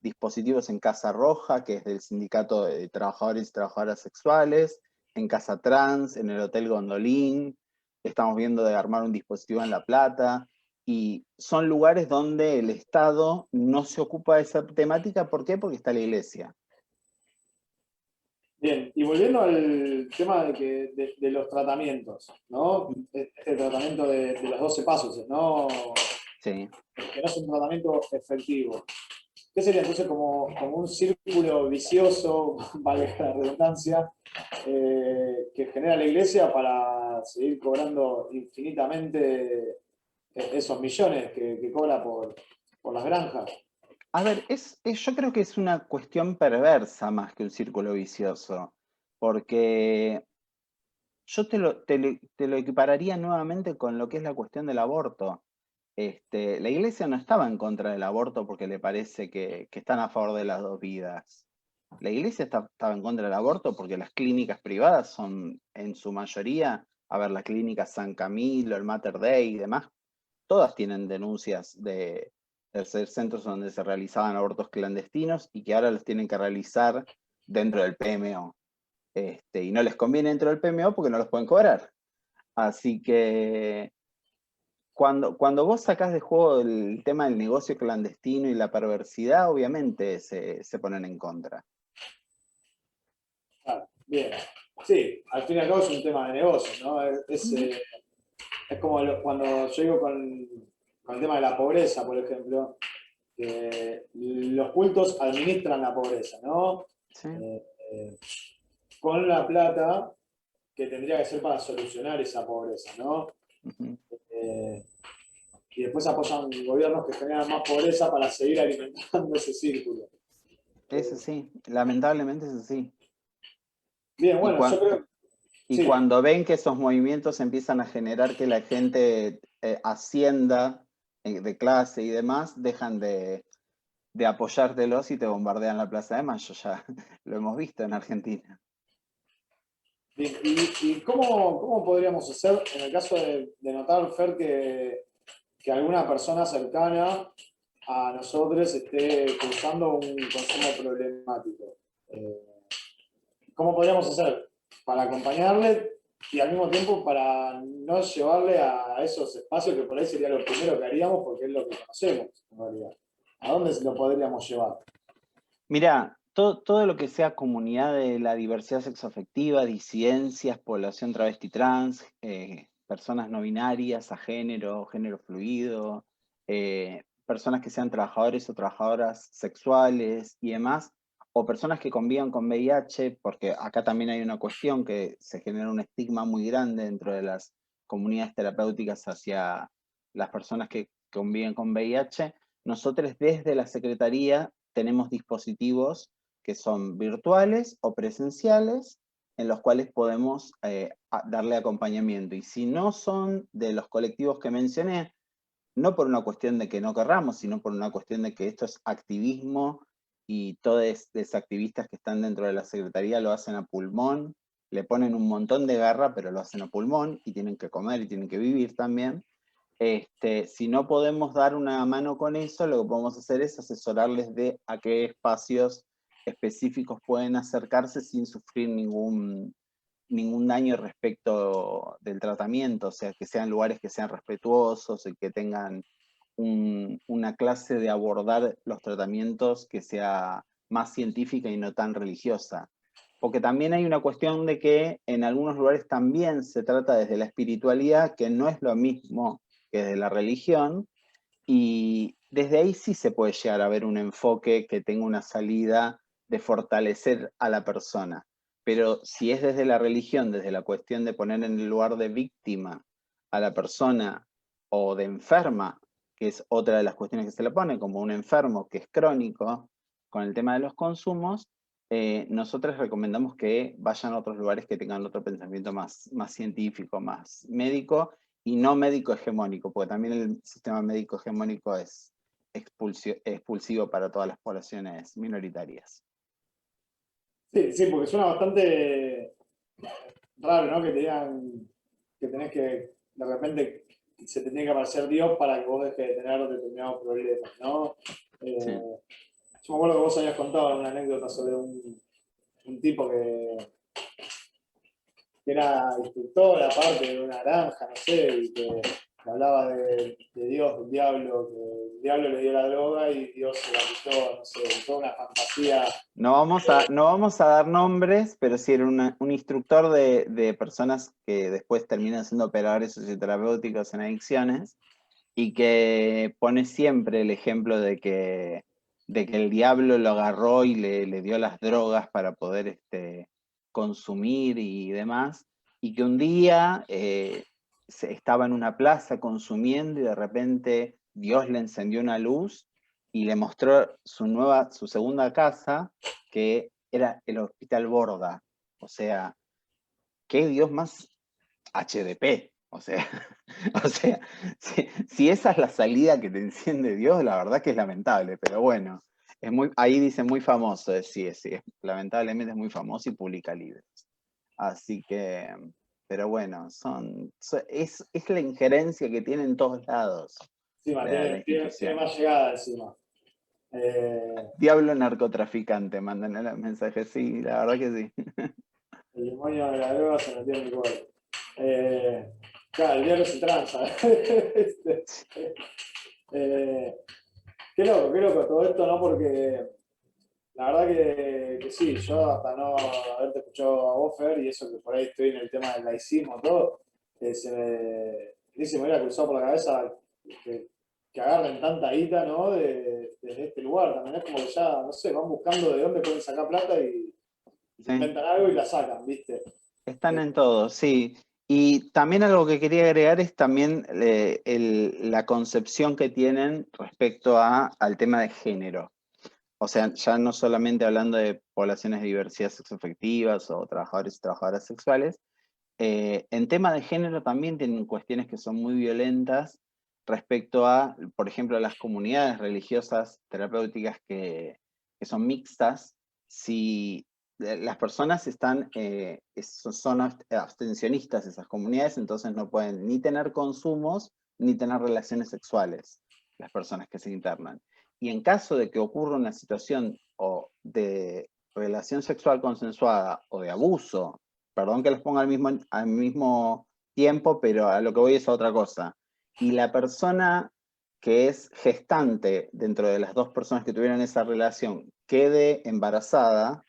dispositivos en Casa Roja, que es del Sindicato de Trabajadores y Trabajadoras Sexuales, en Casa Trans, en el Hotel Gondolín. Estamos viendo de armar un dispositivo en La Plata. Y son lugares donde el Estado no se ocupa de esa temática. ¿Por qué? Porque está la iglesia. Bien, y volviendo al tema de los tratamientos, ¿no? Este tratamiento de los 12 pasos, ¿no? Sí. Que no es un tratamiento efectivo. ¿Qué sería entonces como un círculo vicioso, valga la redundancia, que genera la iglesia para seguir cobrando infinitamente esos millones que cobra por las granjas? A ver, yo creo que es una cuestión perversa más que un círculo vicioso, porque yo te lo equipararía nuevamente con lo que es la cuestión del aborto. La iglesia no estaba en contra del aborto porque le parece que están a favor de las dos vidas. La iglesia estaba en contra del aborto porque las clínicas privadas son en su mayoría, a ver, la clínica San Camilo, el Mater Dei y demás, todas tienen denuncias de ser centros donde se realizaban abortos clandestinos y que ahora los tienen que realizar dentro del PMO. Y no les conviene dentro del PMO porque no los pueden cobrar. Así que cuando vos sacás de juego el tema del negocio clandestino y la perversidad, obviamente se ponen en contra. Claro, bien. Sí, al fin y al cabo es un tema de negocio, ¿no? Es como cuando yo digo con el tema de la pobreza, por ejemplo, que los cultos administran la pobreza, ¿no? Sí. Eh, eh, con la plata que tendría que ser para solucionar esa pobreza, ¿no? Ujú. Y después apoyan gobiernos que generan más pobreza para seguir alimentando ese círculo. Es así, lamentablemente es así. Bien, Y, bueno, yo creo, y sí, cuando ven que esos movimientos empiezan a generar que la gente ascienda de clase y demás, dejan de apoyártelos y te bombardean la Plaza de Mayo, ya lo hemos visto en Argentina. bien. ¿Y cómo podríamos hacer en el caso de notar, Fer, que alguna persona cercana a nosotros esté cursando un consumo problemático? Eh, ¿Cómo podríamos hacer para acompañarle y al mismo tiempo para no llevarle a esos espacios que por ahí sería lo primero que haríamos porque es lo que conocemos en realidad? ¿A dónde lo podríamos llevar? Mira, todo lo que sea comunidad de la diversidad sexoafectiva, disidencias, población travesti trans, personas no binarias, a género, género fluido, personas que sean trabajadores o trabajadoras sexuales y demás, o personas que convivan con VIH, porque acá también hay una cuestión que se genera un estigma muy grande dentro de las comunidades terapéuticas hacia las personas que conviven con VIH. Nosotros desde la Secretaría tenemos dispositivos que son virtuales o presenciales en los cuales podemos darle acompañamiento. Y si no son de los colectivos que mencioné, no por una cuestión de que no querramos, sino por una cuestión de que esto es activismo y todos los activistas que están dentro de la Secretaría lo hacen a pulmón, le ponen un montón de garra, pero lo hacen a pulmón y tienen que comer y tienen que vivir también. Si no podemos dar una mano con eso, lo que podemos hacer es asesorarles de a qué espacios específicos pueden acercarse sin sufrir ningún daño respecto del tratamiento, o sea, que sean lugares que sean respetuosos y que tengan una clase de abordar los tratamientos que sea más científica y no tan religiosa. Porque también hay una cuestión de que en algunos lugares también se trata desde la espiritualidad, que no es lo mismo que desde la religión, y desde ahí sí se puede llegar a ver un enfoque que tenga una salida de fortalecer a la persona. Pero si es desde la religión, desde la cuestión de poner en el lugar de víctima a la persona o de enferma, que es otra de las cuestiones que se le pone, como un enfermo que es crónico con el tema de los consumos, nosotros recomendamos que vayan a otros lugares que tengan otro pensamiento más científico, más médico, y no médico hegemónico, porque también el sistema médico hegemónico es expulsivo para todas las poblaciones minoritarias. Sí, sí, porque suena bastante raro, ¿no? Que te digan que tenés que, de repente, se te tiene que aparecer Dios para que vos dejes de tener determinados problemas, ¿no? Sí. Yo me acuerdo que vos habías contado una anécdota sobre un tipo que era instructor, aparte de una granja, no sé, y que hablaba de Dios, del diablo, que el diablo le dio la droga y Dios se la quitó, no sé, toda una fantasía. No vamos a dar nombres, pero sí era un instructor de personas que después terminan siendo operadores socioterapéuticos en adicciones y que pone siempre el ejemplo de que el diablo lo agarró y le dio las drogas para poder consumir y demás, y que un día estaba en una plaza consumiendo y de repente Dios le encendió una luz y le mostró su segunda casa, que era el Hospital Borda. O sea, qué Dios más HDP. O sea, o sea, si esa es la salida que te enciende Dios, la verdad que es lamentable, pero bueno, ahí dice muy famoso, lamentablemente es muy famoso y publica libros. Así que, pero bueno, es la injerencia que tiene en todos lados Encima, la tiene institución. más llegada encima. Eh, Diablo narcotraficante, mandan el mensaje, sí, la verdad que sí. el demonio de la droga se metió en mi cuerpo. Claro, el diablo se tranza. Eh, qué loco todo esto, ¿no? Porque la verdad que sí, yo hasta no haberte escuchado a vos, Fer, y eso que por ahí estoy en el tema del laicismo, todo, ni se me hubiera cruzado por la cabeza que, que agarren tanta guita, ¿no? Desde este lugar. También es como que ya, no sé, van buscando de dónde pueden sacar plata Se inventan algo y la sacan, ¿viste? Están en todo, sí. Y también algo que quería agregar es también la concepción que tienen respecto al tema de género. O sea, ya no solamente hablando de poblaciones de diversidad sexoafectivas o trabajadores y trabajadoras sexuales, en tema de género también tienen cuestiones que son muy violentas respecto a, por ejemplo, las comunidades religiosas terapéuticas que son mixtas. Si las personas son abstencionistas, esas comunidades, entonces no pueden ni tener consumos ni tener relaciones sexuales, las personas que se internan. Y en caso de que ocurra una situación o de relación sexual consensuada o de abuso, perdón que los ponga al mismo tiempo, pero a lo que voy es a otra cosa, y la persona que es gestante dentro de las dos personas que tuvieron esa relación quede embarazada,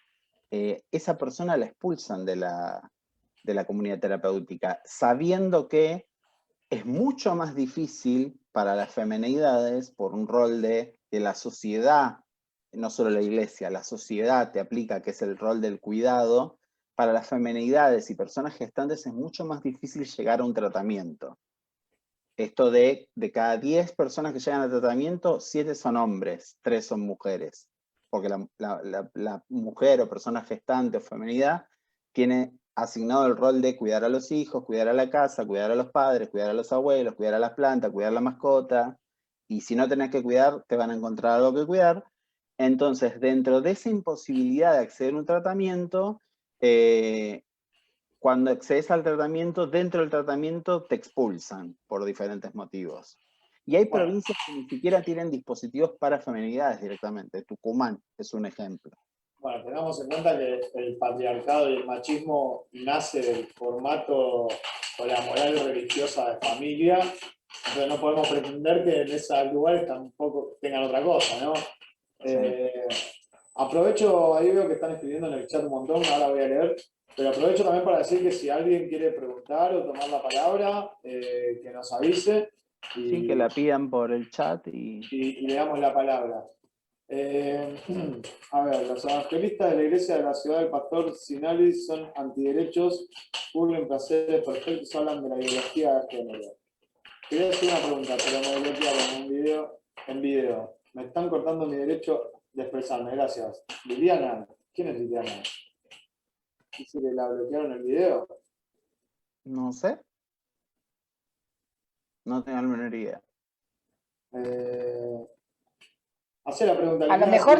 esa persona la expulsan de la comunidad terapéutica, sabiendo que es mucho más difícil para las femenidades por un rol de la sociedad, no solo la iglesia, la sociedad te aplica, que es el rol del cuidado. Para las femenidades y personas gestantes es mucho más difícil llegar a un tratamiento. Esto de cada 10 personas que llegan al tratamiento, 7 son hombres, 3 son mujeres. Porque la mujer o persona gestante o femenidad tiene asignado el rol de cuidar a los hijos, cuidar a la casa, cuidar a los padres, cuidar a los abuelos, cuidar a las plantas, cuidar a la mascota. Y si no tenés que cuidar, te van a encontrar algo que cuidar. Entonces, dentro de esa imposibilidad de acceder a un tratamiento, cuando accedes al tratamiento, dentro del tratamiento te expulsan por diferentes motivos. Y hay provincias que ni siquiera tienen dispositivos para feminidades directamente. Tucumán es un ejemplo. Bueno, tengamos en cuenta que el patriarcado y el machismo nace del formato o la moral religiosa de familia, entonces no podemos pretender que en esos lugares tampoco tengan otra cosa, ¿no? Sí. Aprovecho, ahí veo que están escribiendo en el chat un montón, ahora voy a leer, pero aprovecho también para decir que si alguien quiere preguntar o tomar la palabra, que nos avise. Y, sí, que la pidan por el chat y le damos la palabra. A ver, los evangelistas de la iglesia de la ciudad del Pastor Sinali son antiderechos, burlen placeres perfectos, hablan de la ideología de género. Quería hacer una pregunta, pero me bloquearon en video. Me están cortando mi derecho de expresarme, gracias. Liliana, ¿quién es Liliana? ¿Dice que la bloquearon el video? no sé. No tengo la menor idea. Hacé la pregunta. A lo mejor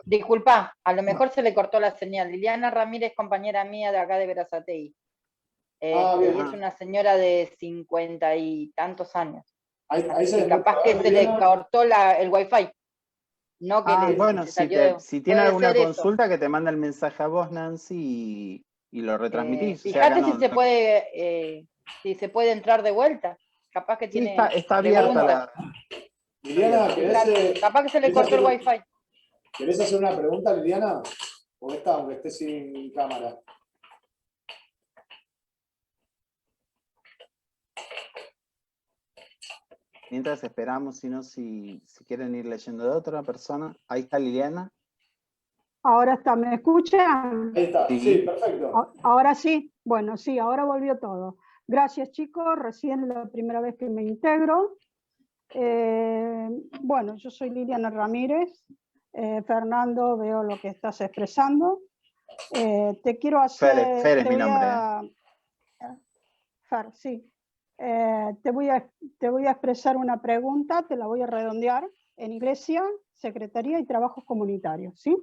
disculpa, a lo mejor se le cortó la señal. Liliana Ramírez, compañera mía de acá de Berazategui. Bien. Y es una señora de 50 y tantos años. Ahí se capaz que se le cortó el wifi. No que bueno, si tiene alguna consulta, que te manda el mensaje a vos, Nancy, y lo retransmitís. Fíjate si se puede entrar de vuelta. Capaz que tiene. Está abierta Liliana, capaz que se le cortó el wifi. ¿Querés hacer una pregunta, Liliana? ¿O está, aunque esté sin cámara? Mientras esperamos, si quieren ir leyendo de otra persona. Ahí está Liliana. Ahora está, ¿me escuchan? Ahí está, sí, perfecto. Ahora sí, bueno, sí, ahora volvió todo. Gracias, chicos, recién es la primera vez que me integro. Bueno, yo soy Liliana Ramírez. Fernando, veo lo que estás expresando. Te quiero hacer... Fer es mi nombre. Fer, sí. Te voy a expresar una pregunta, te la voy a redondear. En Iglesia, Secretaría y Trabajos Comunitarios, ¿sí?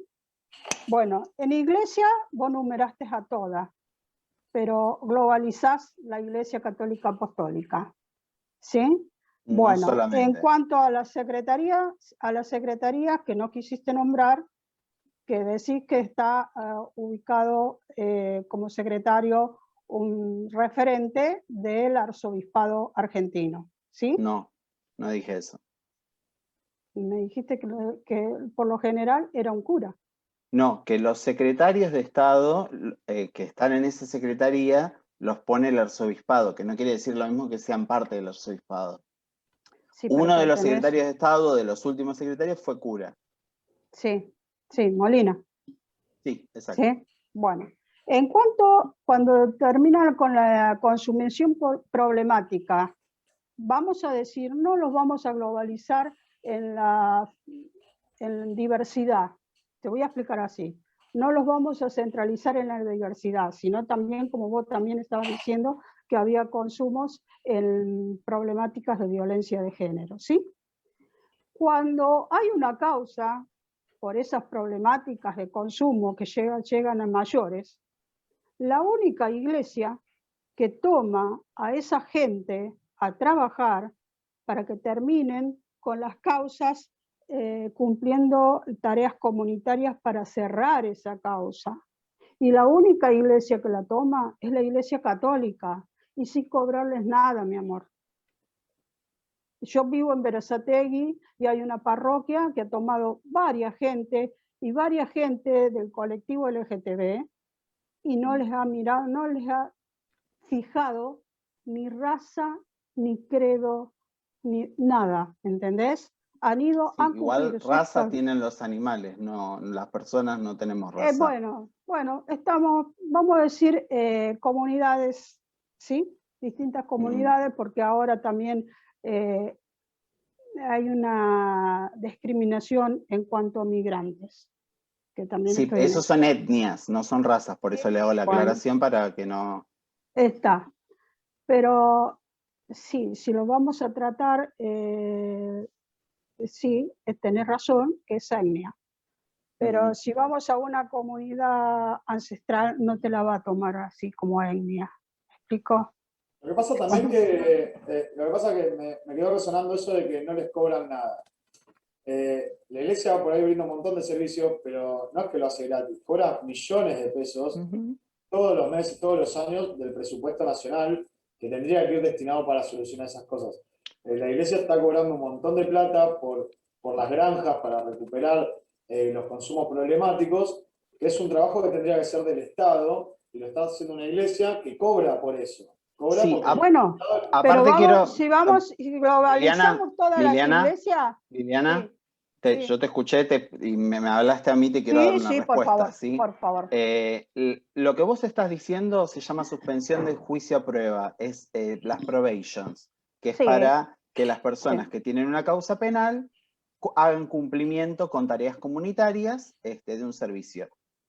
Bueno, en Iglesia vos numeraste a todas, pero globalizás la Iglesia Católica Apostólica, ¿sí? No bueno, solamente. En cuanto a las secretarías que no quisiste nombrar, que decís que está ubicado como secretario un referente del arzobispado argentino, ¿sí? No dije eso. Y me dijiste que por lo general era un cura. No, que los secretarios de Estado que están en esa secretaría los pone el arzobispado, que no quiere decir lo mismo que sean parte del arzobispado. Sí, uno de los secretarios de Estado, de los últimos secretarios, fue cura. Sí, Molina. Sí, exacto. ¿Sí? Bueno, en cuanto, cuando terminan con la consumición problemática, vamos a decir, no los vamos a globalizar en diversidad. Te voy a explicar así. No los vamos a centralizar en la diversidad, sino también, como vos también estabas diciendo, que había consumos en problemáticas de violencia de género, ¿sí? Cuando hay una causa por esas problemáticas de consumo que llegan a mayores, la única iglesia que toma a esa gente a trabajar para que terminen con las causas cumpliendo tareas comunitarias para cerrar esa causa. Y la única iglesia que la toma es la Iglesia Católica, y sin cobrarles nada, mi amor. Yo vivo en Berazategui y hay una parroquia que ha tomado varias gente del colectivo LGTB y no les ha mirado, no les ha fijado ni raza, ni credo, ni nada, ¿entendés? Han ido, Sí, han igual cumplido raza tienen los animales, no, las personas no tenemos raza. Bueno, estamos, vamos a decir, comunidades, ¿sí? Distintas comunidades, porque ahora también hay una discriminación en cuanto a migrantes. Que también Sí, esos son etnias, no son razas, por eso le hago la aclaración para que no... Está, pero sí, si lo vamos a tratar, sí, tenés razón, que es etnia. Pero si vamos a una comunidad ancestral, no te la va a tomar así como etnia. ¿Me explico? Lo que pasa también que me quedó resonando eso de que no les cobran nada. La iglesia por ahí brinda un montón de servicios, pero no es que lo hace gratis, cobra millones de pesos todos los meses, todos los años del presupuesto nacional que tendría que ir destinado para solucionar esas cosas. La iglesia está cobrando un montón de plata por las granjas para recuperar los consumos problemáticos, que es un trabajo que tendría que ser del Estado, y lo está haciendo una iglesia que cobra por eso. Cobra Sí, bueno, pero vamos, si globalizamos todas las iglesias... Liliana, sí. yo te escuché y me hablaste a mí, te quiero dar una respuesta. Por favor. Lo que vos estás diciendo se llama suspensión de juicio a prueba, es las probations, que es para que las personas que tienen una causa penal hagan cumplimiento con tareas comunitarias de un servicio.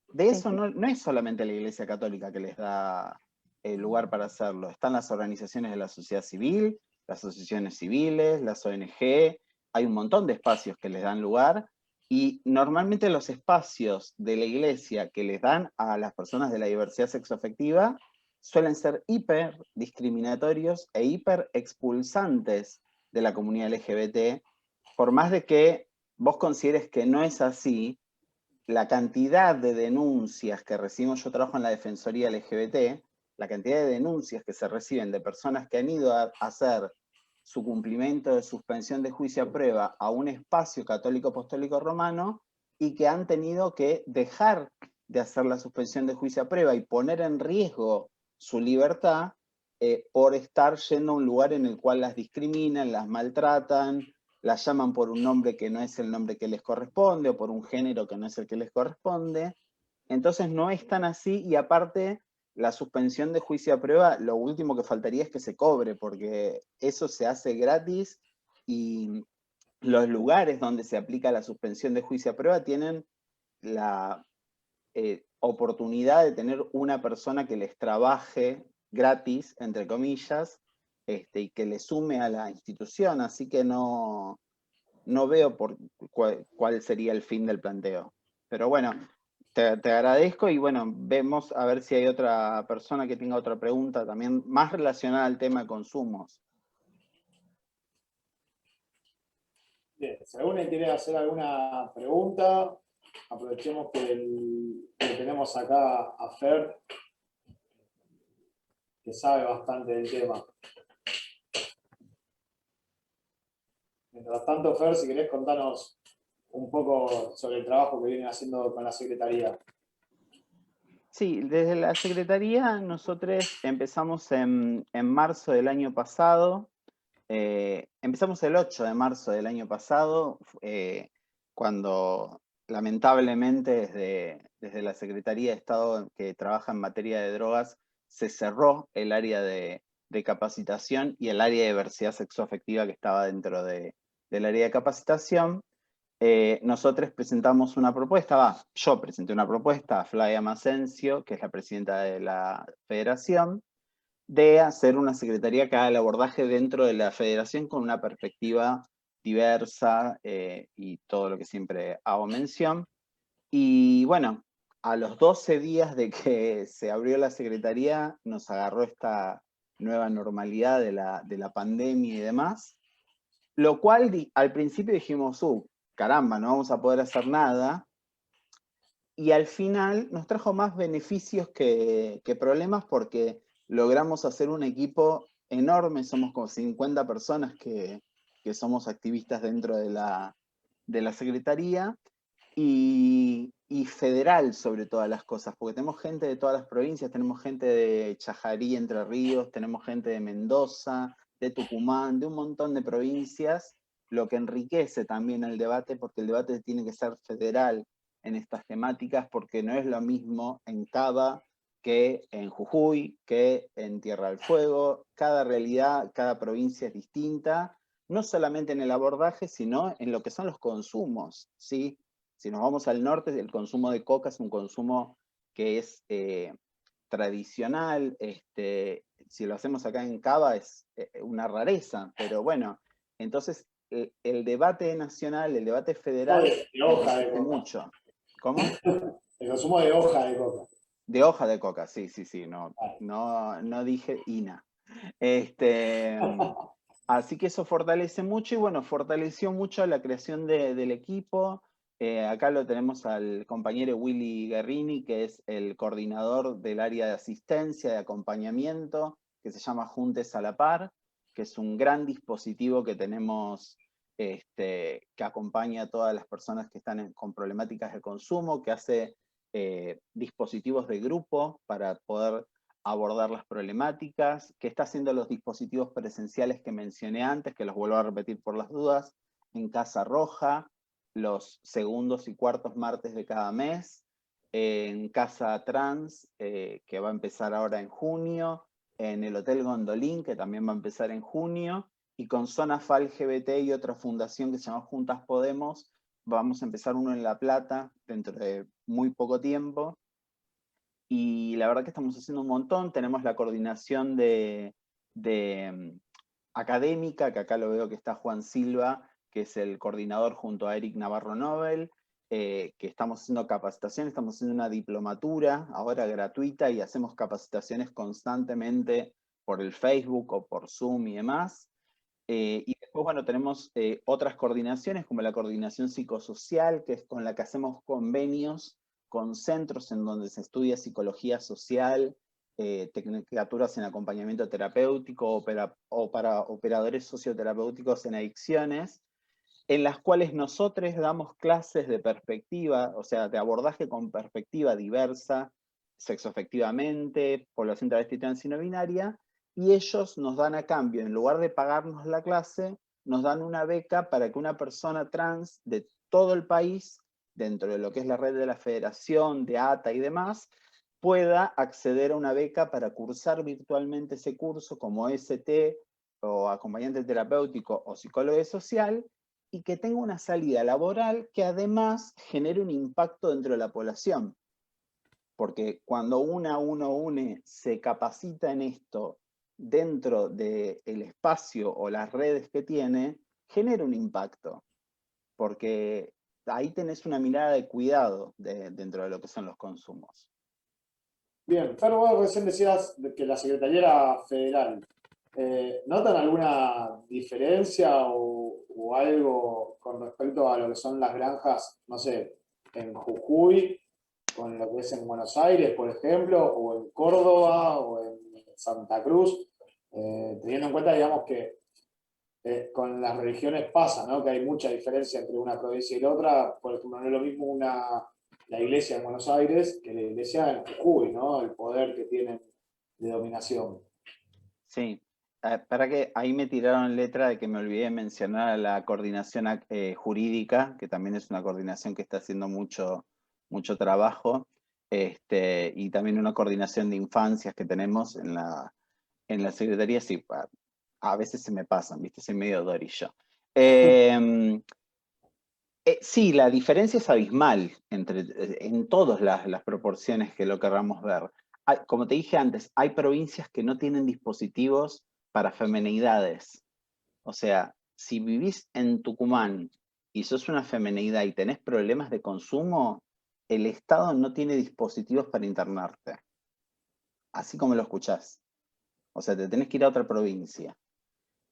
De eso no es solamente la Iglesia Católica que les da el lugar para hacerlo. Están las organizaciones de la sociedad civil, las asociaciones civiles, las ONG, hay un montón de espacios que les dan lugar, y normalmente los espacios de la iglesia que les dan a las personas de la diversidad sexoafectiva suelen ser hiper discriminatorios e hiper expulsantes de la comunidad LGBT. Por más de que vos consideres que no es así, la cantidad de denuncias que recibimos, yo trabajo en la Defensoría LGBT, la cantidad de denuncias que se reciben de personas que han ido a hacer su cumplimiento de suspensión de juicio a prueba a un espacio católico apostólico romano y que han tenido que dejar de hacer la suspensión de juicio a prueba y poner en riesgo su libertad por estar yendo a un lugar en el cual las discriminan, las maltratan, las llaman por un nombre que no es el nombre que les corresponde o por un género que no es el que les corresponde. Entonces no es tan así, y aparte la suspensión de juicio a prueba, lo último que faltaría es que se cobre, porque eso se hace gratis, y los lugares donde se aplica la suspensión de juicio a prueba tienen la oportunidad de tener una persona que les trabaje gratis, entre comillas, y que le sume a la institución, así que no veo cuál sería el fin del planteo. Pero bueno, te agradezco, y bueno, vemos a ver si hay otra persona que tenga otra pregunta también más relacionada al tema de consumos. Bien, si alguien quiere hacer alguna pregunta, aprovechemos que tenemos acá a Fer, que sabe bastante del tema. Mientras tanto, Fer, si querés contanos un poco sobre el trabajo que vienen haciendo con la Secretaría. Sí, desde la Secretaría nosotros empezamos en marzo del año pasado. Empezamos el 8 de marzo del año pasado, cuando lamentablemente desde la Secretaría de Estado que trabaja en materia de drogas, se cerró el área de capacitación y el área de diversidad sexoafectiva que estaba dentro del área de capacitación. Nosotros presentamos una propuesta, yo presenté una propuesta a Flavia Masencio, que es la presidenta de la federación, de hacer una secretaría que haga el abordaje dentro de la federación con una perspectiva diversa y todo lo que siempre hago mención. Y bueno, a los 12 días de que se abrió la secretaría, nos agarró esta nueva normalidad de la pandemia y demás, lo cual al principio dijimos, caramba, no vamos a poder hacer nada, y al final nos trajo más beneficios que problemas porque logramos hacer un equipo enorme, somos como 50 personas que somos activistas dentro de la Secretaría, y federal sobre todas las cosas, porque tenemos gente de todas las provincias, tenemos gente de Chajarí, Entre Ríos, tenemos gente de Mendoza, de Tucumán, de un montón de provincias, lo que enriquece también el debate, porque el debate tiene que ser federal en estas temáticas, porque no es lo mismo en Cava que en Jujuy, que en Tierra del Fuego. Cada realidad, cada provincia es distinta, no solamente en el abordaje, sino en lo que son los consumos, ¿sí? Si nos vamos al norte, el consumo de coca es un consumo que es tradicional, si lo hacemos acá en Cava es una rareza, pero bueno, entonces el debate nacional, el debate federal, de hoja de coca. mucho. ¿Cómo? El consumo de hoja de coca. De hoja de coca, sí, no dije INA. Así que eso fortalece mucho y bueno, fortaleció mucho la creación del equipo. Acá lo tenemos al compañero Willy Guerrini, que es el coordinador del área de asistencia, de acompañamiento, que se llama Juntes a la Par, que es un gran dispositivo que tenemos que acompaña a todas las personas que están con problemáticas de consumo, que hace dispositivos de grupo para poder abordar las problemáticas, que está haciendo los dispositivos presenciales que mencioné antes, que los vuelvo a repetir por las dudas, en Casa Roja, los segundos y cuartos martes de cada mes, en Casa Trans, que va a empezar ahora en junio, en el Hotel Gondolín, que también va a empezar en junio, y con Zona FAL LGBT y otra fundación que se llama Juntas Podemos, vamos a empezar uno en La Plata dentro de muy poco tiempo. Y la verdad que estamos haciendo un montón, tenemos la coordinación de académica, que acá lo veo que está Juan Silva, que es el coordinador junto a Eric Navarro Nobel, que estamos haciendo capacitación, estamos haciendo una diplomatura ahora gratuita y hacemos capacitaciones constantemente por el Facebook o por Zoom y demás. Y después, bueno, tenemos otras coordinaciones, como la coordinación psicosocial, que es con la que hacemos convenios con centros en donde se estudia psicología social, tecnicaturas en acompañamiento terapéutico o para operadores socioterapéuticos en adicciones, en las cuales nosotros damos clases de perspectiva, o sea, de abordaje con perspectiva diversa, sexoafectivamente, población travesti trans y no binaria, y ellos nos dan a cambio, en lugar de pagarnos la clase, nos dan una beca para que una persona trans de todo el país, dentro de lo que es la red de la federación, de ATA y demás, pueda acceder a una beca para cursar virtualmente ese curso como ST o acompañante terapéutico o psicólogo social, y que tenga una salida laboral que además genere un impacto dentro de la población. Porque cuando uno se capacita en esto dentro del espacio o las redes que tiene, genera un impacto. Porque ahí tenés una mirada de cuidado dentro de lo que son los consumos. Bien, Fer, vos recién decías que la Secretaría era federal. ¿Notan alguna diferencia o algo con respecto a lo que son las granjas, no sé, en Jujuy, con lo que es en Buenos Aires, por ejemplo, o en Córdoba, o en Santa Cruz? Teniendo en cuenta, digamos, que con las religiones pasa, ¿no? Que hay mucha diferencia entre una provincia y la otra. Por ejemplo, no es lo mismo la iglesia en Buenos Aires que la iglesia en Jujuy, ¿no? El poder que tienen de dominación. Sí, para que ahí me tiraron letra de que me olvidé de mencionar a la coordinación jurídica, que también es una coordinación que está haciendo mucho mucho trabajo, y también una coordinación de infancias que tenemos en la Secretaría. Sí, a veces se me pasan, ¿viste? Soy medio Dory yo. Sí, la diferencia es abismal en todas las proporciones que lo querramos ver. Como te dije antes, hay provincias que no tienen dispositivos para femenidades. O sea, si vivís en Tucumán y sos una femenidad y tenés problemas de consumo, el Estado no tiene dispositivos para internarte. Así como lo escuchás. O sea, te tenés que ir a otra provincia.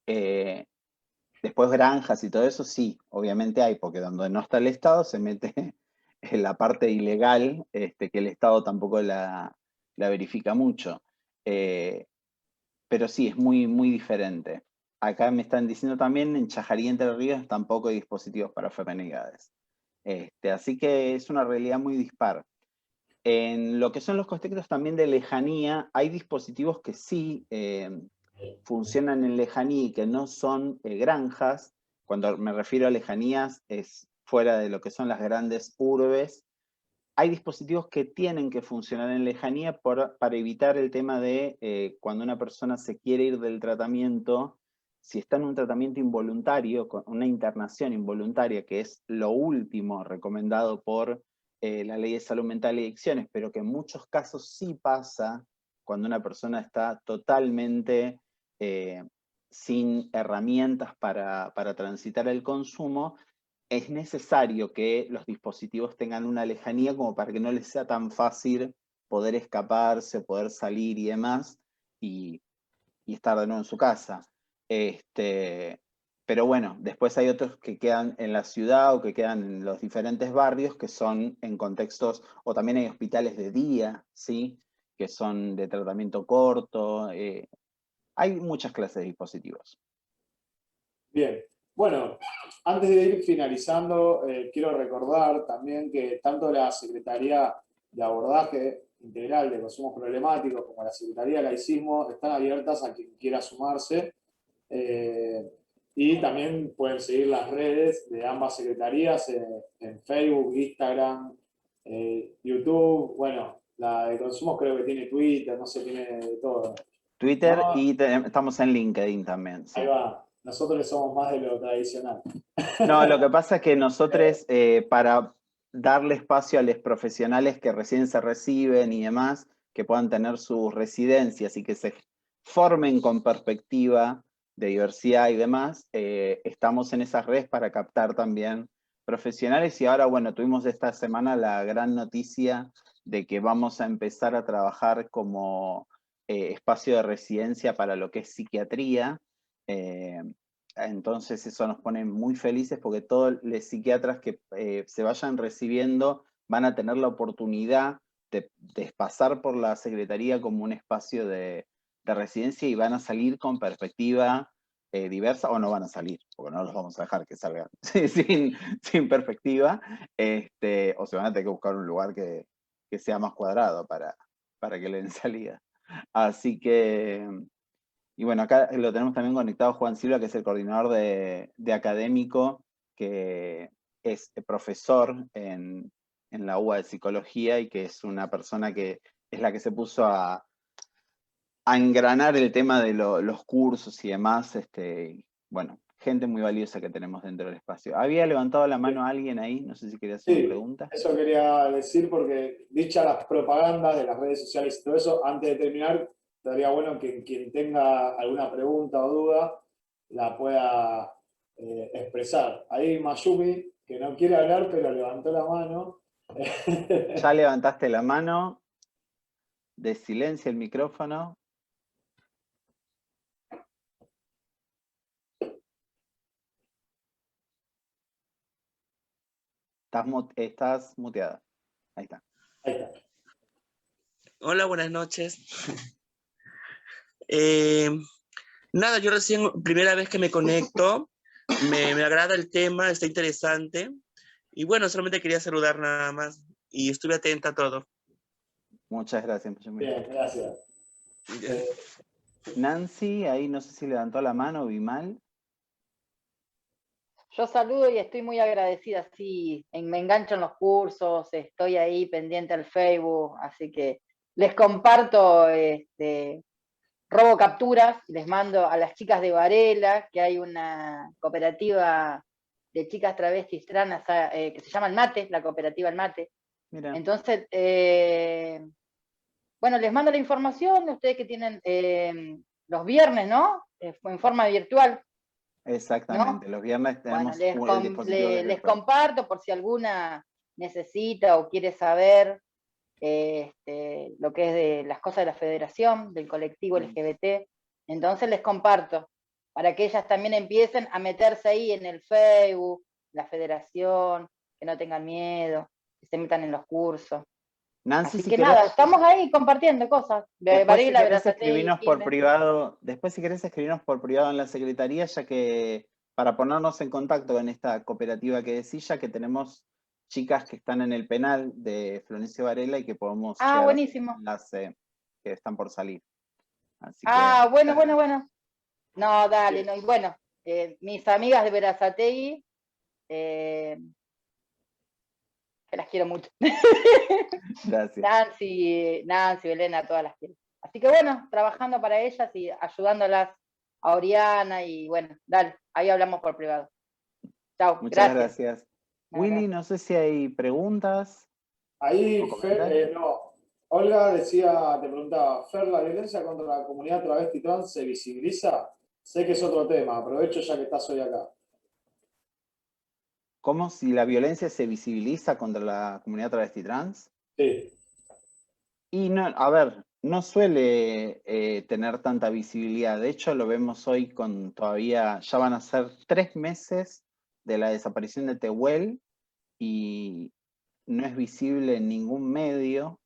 Después granjas y todo eso, sí, obviamente hay, porque donde no está el Estado se mete en la parte ilegal, que el Estado tampoco la verifica mucho. Pero sí, es muy, muy diferente. Acá me están diciendo también, en Chajarí, Entre Ríos, tampoco hay dispositivos para femenidades. Así que es una realidad muy dispar. En lo que son los contextos también de lejanía, hay dispositivos que sí funcionan en lejanía y que no son granjas. Cuando me refiero a lejanías, es fuera de lo que son las grandes urbes. Hay dispositivos que tienen que funcionar en lejanía para evitar el tema de cuando una persona se quiere ir del tratamiento, si está en un tratamiento involuntario, con una internación involuntaria, que es lo último recomendado por la Ley de Salud Mental y Adicciones, pero que en muchos casos sí pasa cuando una persona está totalmente sin herramientas para transitar el consumo, es necesario que los dispositivos tengan una lejanía como para que no les sea tan fácil poder escaparse, poder salir y demás, y estar de nuevo en su casa. Pero bueno, después hay otros que quedan en la ciudad o que quedan en los diferentes barrios que son en contextos, o también hay hospitales de día, ¿sí? Que son de tratamiento corto. Hay muchas clases de dispositivos. Bien, bueno, antes de ir finalizando, quiero recordar también que tanto la Secretaría de Abordaje Integral de Consumos Problemáticos como la Secretaría de Laicismo están abiertas a quien quiera sumarse. Y también pueden seguir las redes de ambas secretarías en Facebook, Instagram, YouTube. Bueno, la de consumos creo que tiene Twitter, no sé, tiene de todo. Twitter, ¿No? y estamos en LinkedIn también. Sí. Ahí va. Nosotros somos más de lo tradicional. No, lo que pasa es que nosotros, para darle espacio a los profesionales que recién se reciben y demás, que puedan tener sus residencias y que se formen con perspectiva de diversidad y demás, estamos en esas redes para captar también profesionales. Y ahora, bueno, tuvimos esta semana la gran noticia de que vamos a empezar a trabajar como espacio de residencia para lo que es psiquiatría. Entonces eso nos pone muy felices porque todos los psiquiatras que se vayan recibiendo van a tener la oportunidad de pasar por la Secretaría como un espacio de residencia y van a salir con perspectiva diversa, o no van a salir, porque no los vamos a dejar que salgan sin perspectiva, o se van a tener que buscar un lugar que sea más cuadrado para que le den salida. Así que... Y bueno, acá lo tenemos también conectado Juan Silva, que es el coordinador de académico, que es profesor en la UBA de Psicología y que es una persona que es la que se puso a engranar el tema de los cursos y demás. Bueno, gente muy valiosa que tenemos dentro del espacio. ¿Había levantado la mano alguien ahí? No sé si quería hacer una pregunta. Eso quería decir porque, dichas las propagandas de las redes sociales y todo eso, antes de terminar, estaría bueno que quien tenga alguna pregunta o duda la pueda expresar. Ahí Mayumi, que no quiere hablar, pero levantó la mano. Ya levantaste la mano. De silencio el micrófono. Estás muteada. Ahí está. Ahí está. Hola, buenas noches. Nada, yo recién, primera vez que me conecto, me agrada el tema, está interesante. Y bueno, solamente quería saludar nada más y estuve atenta a todo. Muchas gracias. Bien, gracias. Nancy, ahí no sé si levantó la mano o vi mal. Yo saludo y estoy muy agradecida, sí, me engancho en los cursos, estoy ahí pendiente al Facebook, así que les comparto, robo capturas, les mando a las chicas de Varela, que hay una cooperativa de chicas travestis trans que se llama El Mate, la cooperativa El Mate. Mira, Entonces, bueno, les mando la información, ustedes que tienen los viernes, ¿no? En forma virtual, ¿no? exactamente. Los viernes Bueno, tenemos el dispositivo que es les virtual. comparto por si alguna necesita o quiere saber lo que es de las cosas de la federación, del colectivo LGBT. Entonces les comparto, para que ellas también empiecen a meterse ahí en el Facebook, la federación, que no tengan miedo, que se metan en los cursos. Nancy, Así si que querés, nada, estamos ahí compartiendo cosas. después si Varela, querés Berazategui, escribirnos por Quilmes. privado, después si querés escribirnos por privado en la secretaría, ya que para ponernos en contacto con esta cooperativa que decís, ya que tenemos chicas que están en el penal de Florencio Varela y que podemos Ah, llegar a hacer un buenísimo. enlace que están por salir. Así que, Ah, bueno. No, dale, no, y bueno, mis amigas de Berazategui, que las quiero mucho. gracias. Nancy, Belén, todas las quiero. Así que bueno, trabajando para ellas y ayudándolas a Oriana y bueno, dale, ahí hablamos por privado. Chao, Muchas gracias. gracias. No, Willy, gracias. no sé si hay preguntas Ahí, o comentarios. no. Olga decía, te preguntaba, Fer, ¿la violencia contra la comunidad travesti trans se visibiliza? Sé que es otro tema, aprovecho ya que estás hoy acá. ¿Cómo si la violencia se visibiliza contra la comunidad travesti trans? Sí. Y no, a ver, no suele tener tanta visibilidad. De hecho, lo vemos hoy con todavía, ya van a ser 3 meses de la desaparición de Tehuel y no es visible en ningún medio.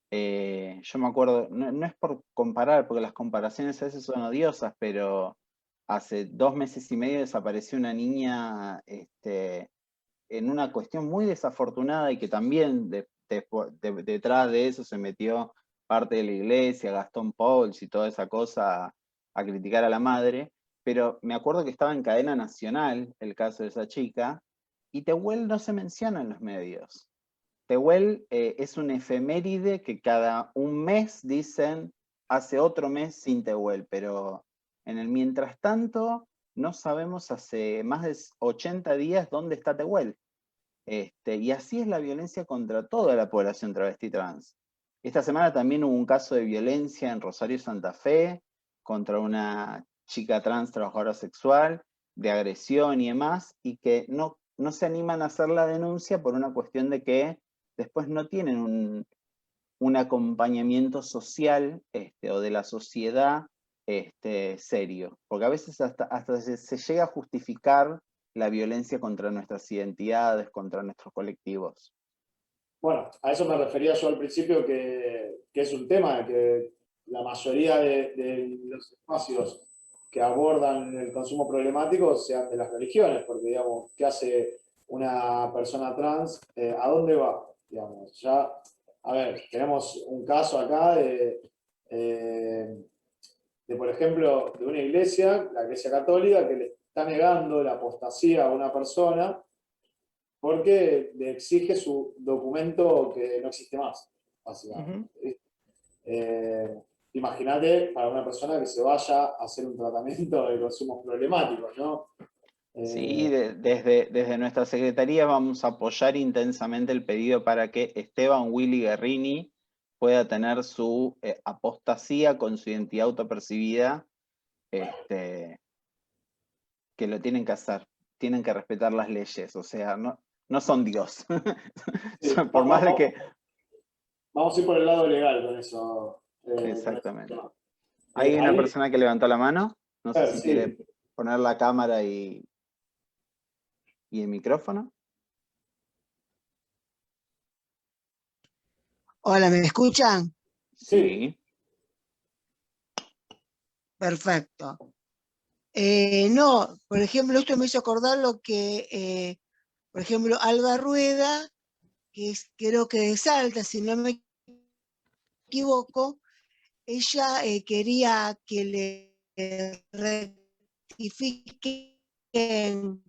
Yo me acuerdo, no es por comparar, porque las comparaciones a veces son odiosas, pero hace 2 meses y medio desapareció una niña en una cuestión muy desafortunada y que también detrás de eso se metió parte de la iglesia, Gastón Pauls y toda esa cosa a criticar a la madre, pero me acuerdo que estaba en cadena nacional el caso de esa chica y Tehuel no se menciona en los medios. Tehuel es un efeméride que cada un mes dicen hace otro mes sin Tehuel, pero en el mientras tanto no sabemos hace más de 80 días dónde está Tehuel. Y así es la violencia contra toda la población travesti trans. Esta semana también hubo un caso de violencia en Rosario Santa Fe contra una chica trans trabajadora sexual, de agresión y demás, y que no se animan a hacer la denuncia por una cuestión de que después no tienen un acompañamiento social o de la sociedad serio. Porque a veces hasta se llega a justificar la violencia contra nuestras identidades, contra nuestros colectivos. Bueno, a eso me refería yo al principio, que es un tema que la mayoría de los espacios que abordan el consumo problemático sean de las religiones, porque digamos, ¿qué hace una persona trans? ¿A dónde va? Digamos, ya, a ver, tenemos un caso acá por ejemplo, de una iglesia, la Iglesia Católica, que le está negando la apostasía a una persona porque le exige su documento que no existe más, básicamente. Imagínate para una persona que se vaya a hacer un tratamiento de consumos problemáticos, ¿no? Sí, desde nuestra secretaría vamos a apoyar intensamente el pedido para que Esteban Willy Guerrini pueda tener su apostasía con su identidad autopercibida, que lo tienen que hacer, tienen que respetar las leyes, o sea, no son Dios. Sí, Por más de que... Vamos a ir por el lado legal con eso. Exactamente. Hay una Ahí, persona que levantó la mano, no sé si sí. quiere poner la cámara y el micrófono. Hola, ¿me escuchan? Sí. Perfecto. No, por ejemplo, esto me hizo acordar lo que, por ejemplo, Alba Rueda, que creo que de Salta, si no me equivoco, ella quería que le rectifiquen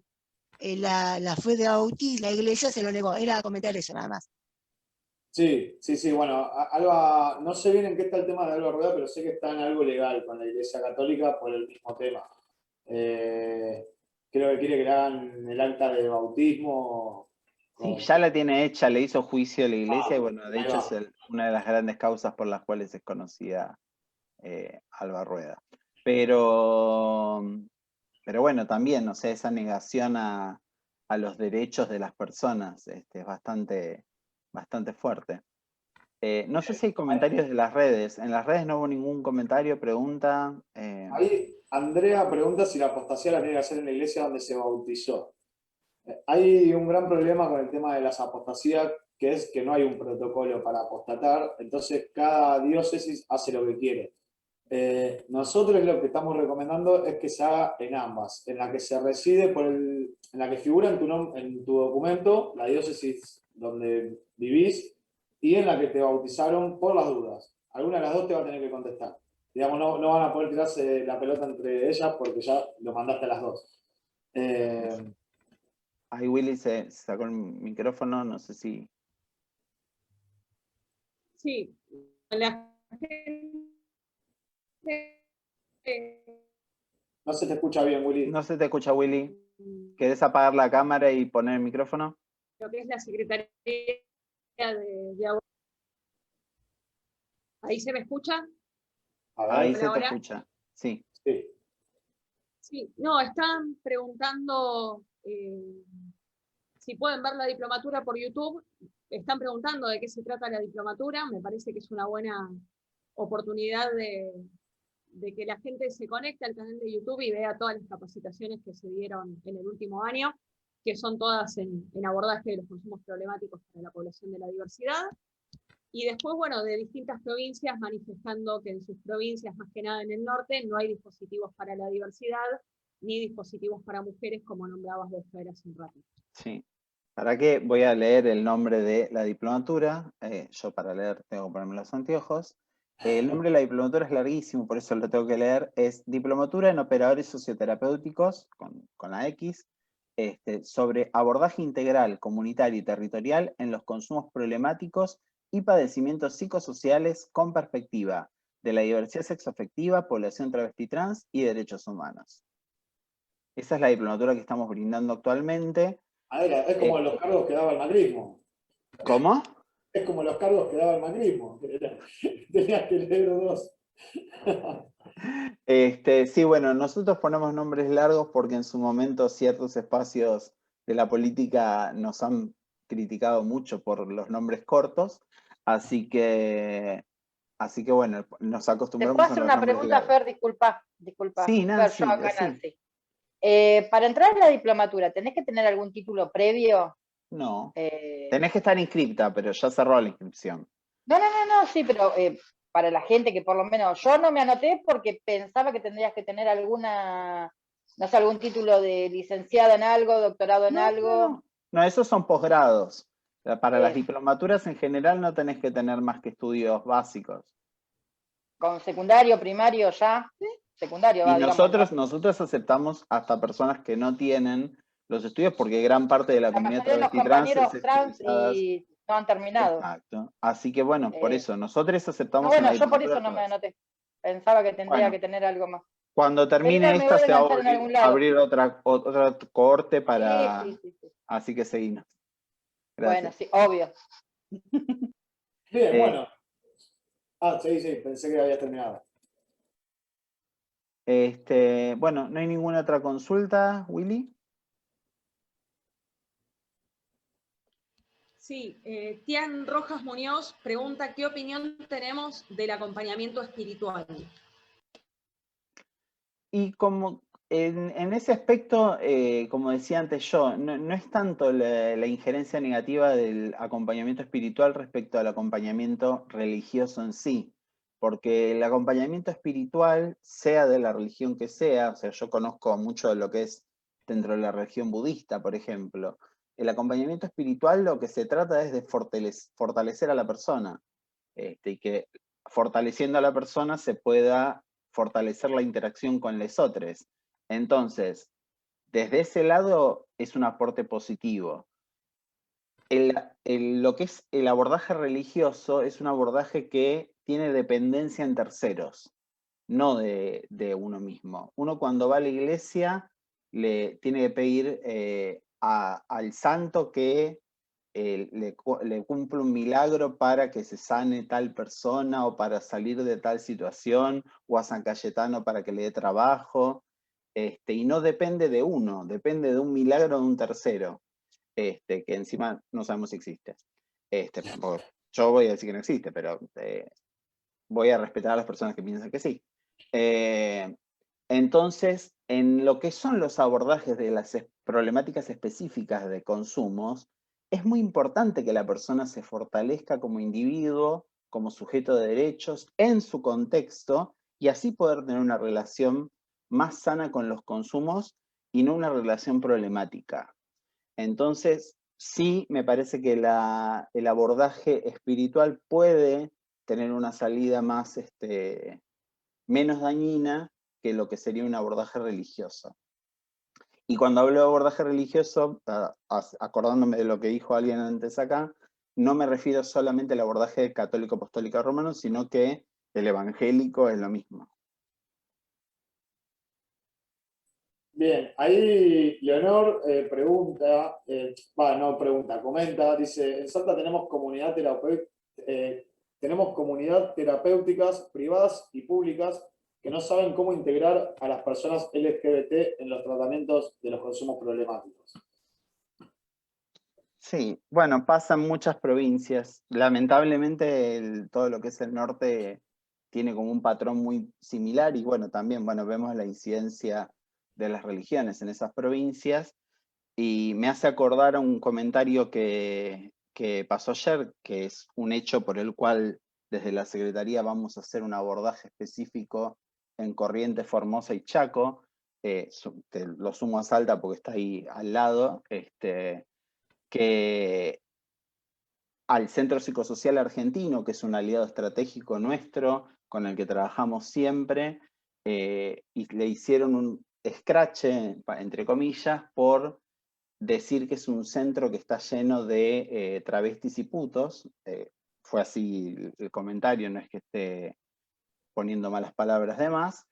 la fe de Bautista, la iglesia se lo negó. Era comentar eso nada más. Sí, bueno, Alba, no sé bien en qué está el tema de Alba Rueda, pero sé que está en algo legal con la Iglesia Católica por el mismo tema. Creo que quiere que le hagan el acta de bautismo. Sí, ya la tiene hecha, le hizo juicio a la iglesia y bueno, de ahí hecho va. es una de las grandes causas por las cuales es conocida Alba Rueda. Pero bueno, también, o sea, esa negación a los derechos de las personas es bastante fuerte. No sé si hay comentarios de las redes. En las redes no hubo ningún comentario, pregunta. Ahí Andrea pregunta si la apostasía la tiene que hacer en la iglesia donde se bautizó. Hay un gran problema con el tema de las apostasías, que es que no hay un protocolo para apostatar, entonces cada diócesis hace lo que quiere. Nosotros lo que estamos recomendando es que se haga en ambas, en la que se reside en la que figura en tu documento, la diócesis donde vivís, y en la que te bautizaron por las dudas. Alguna de las dos te va a tener que contestar. Digamos, no van a poder tirarse la pelota entre ellas porque ya lo mandaste a las dos. Ahí Willy se sacó el micrófono, no sé si... Sí, la gente... No se te escucha bien, Willy. No se te escucha, Willy. ¿Querés apagar la cámara y poner el micrófono? Lo que es la Secretaría de ¿Ahí se me escucha? A ver. Ahí se te Ahora. escucha, sí. Sí. Sí, no, están preguntando si pueden ver la diplomatura por YouTube. Están preguntando de qué se trata la diplomatura. Me parece que es una buena oportunidad de que la gente se conecte al canal de YouTube y vea todas las capacitaciones que se dieron en el último año, que son todas en abordaje de los consumos problemáticos para la población de la diversidad. Y después, bueno, de distintas provincias manifestando que en sus provincias, más que nada en el norte, no hay dispositivos para la diversidad, ni dispositivos para mujeres, como nombrabas de Fer hace un rato. Sí. ¿Para qué? Voy a leer el nombre de la diplomatura. Yo para leer tengo que ponerme los anteojos. El nombre de la diplomatura es larguísimo, por eso lo tengo que leer. Es Diplomatura en Operadores Socioterapéuticos, con la X, sobre abordaje integral, comunitario y territorial en los consumos problemáticos y padecimientos psicosociales con perspectiva de la diversidad sexoafectiva, población travesti trans y derechos humanos. Esa es la diplomatura que estamos brindando actualmente. A ver, es como los cargos que daba el macrismo. ¿Cómo? Es como los cargos que daba el macrismo. Tenías que leer dos. Sí, bueno, nosotros ponemos nombres largos porque en su momento ciertos espacios de la política nos han criticado mucho por los nombres cortos, así que bueno, nos ¿Te acostumbramos puedo a hacer los una nombres pregunta, largos. Fer? Disculpa. Sí, Fer, Nancy, yo acá, sí. Nancy. Para entrar en la diplomatura, ¿tenés que tener algún título previo? No, tenés que estar inscripta, pero ya cerró la inscripción. No, sí, pero para la gente que por lo menos yo no me anoté porque pensaba que tendrías que tener alguna, no sé, algún título de licenciada en algo, doctorado en algo. No, esos son posgrados. Para las Eso. diplomaturas en general no tenés que tener más que estudios básicos. Con secundario, primario ya, secundario Y va, digamos, ¿no? nosotros aceptamos hasta personas que no tienen los estudios porque gran parte de la La comunidad mayoría de los travesti trans compañeros es trans especializada. y no han terminado. Exacto. Así que bueno, por eso, nosotros aceptamos No, en la bueno, yo por diplomatura eso no me todas. anoté. Pensaba que tendría Bueno, que tener algo más. cuando Pero termine igual me esta voy a se va a enganchar en algún lado. abrir otra cohorte para... Sí. Así que seguimos. Bueno, Gracias. sí, obvio. Bien, bueno. Sí, pensé que habías terminado. Bueno, ¿no hay ninguna otra consulta, Willy? Sí, Tian Rojas Muñoz pregunta qué opinión tenemos del acompañamiento espiritual. Y como en ese aspecto, como decía antes yo, no es tanto la injerencia negativa del acompañamiento espiritual respecto al acompañamiento religioso en sí, porque el acompañamiento espiritual, sea de la religión que sea, o sea, yo conozco mucho de lo que es dentro de la religión budista, por ejemplo, el acompañamiento espiritual lo que se trata es de fortalecer a la persona, y que fortaleciendo a la persona se pueda fortalecer la interacción con los otros. Entonces, desde ese lado es un aporte positivo. Lo que es el abordaje religioso es un abordaje que tiene dependencia en terceros, no de uno mismo. Uno cuando va a la iglesia le tiene que pedir al santo que le cumple un milagro para que se sane tal persona o para salir de tal situación, o a San Cayetano para que le dé trabajo, y no depende de uno, depende de un milagro de un tercero, que encima no sabemos si existe. Yo voy a decir que no existe, pero voy a respetar a las personas que piensan que sí. Entonces, en lo que son los abordajes de las problemáticas específicas de consumos, es muy importante que la persona se fortalezca como individuo, como sujeto de derechos, en su contexto, y así poder tener una relación más sana con los consumos y no una relación problemática. Entonces, sí me parece que el abordaje espiritual puede tener una salida más, menos dañina que lo que sería un abordaje religioso. Y cuando hablo de abordaje religioso, acordándome de lo que dijo alguien antes acá, no me refiero solamente al abordaje católico apostólico romano, sino que el evangélico es lo mismo. Bien, ahí Leonor comenta, dice, en Salta tenemos tenemos comunidad terapéuticas privadas y públicas que no saben cómo integrar a las personas LGBT en los tratamientos de los consumos problemáticos. Sí, bueno, pasa en muchas provincias. Lamentablemente todo lo que es el norte tiene como un patrón muy similar y bueno, también vemos la incidencia de las religiones en esas provincias y me hace acordar a un comentario que pasó ayer, que es un hecho por el cual desde la Secretaría vamos a hacer un abordaje específico en Corrientes, Formosa y Chaco. Lo sumo a Salta porque está ahí al lado, que al Centro Psicosocial Argentino, que es un aliado estratégico nuestro, con el que trabajamos siempre, y le hicieron un escrache, entre comillas, por decir que es un centro que está lleno de travestis y putos. Fue así el comentario, no es que esté poniendo malas palabras de más.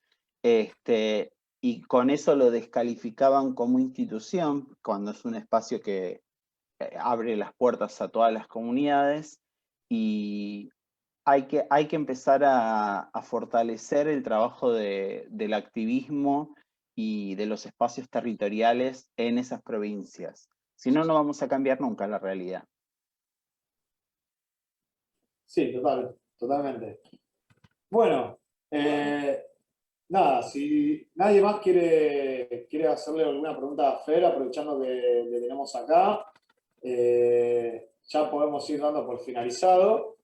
Y con eso lo descalificaban como institución, cuando es un espacio que abre las puertas a todas las comunidades, y hay que empezar a fortalecer el trabajo del activismo y de los espacios territoriales en esas provincias. Si no, no vamos a cambiar nunca la realidad. Sí, totalmente. Bueno, nada, si nadie más quiere hacerle alguna pregunta a Fer, aprovechando que le tenemos acá, ya podemos ir dando por finalizado.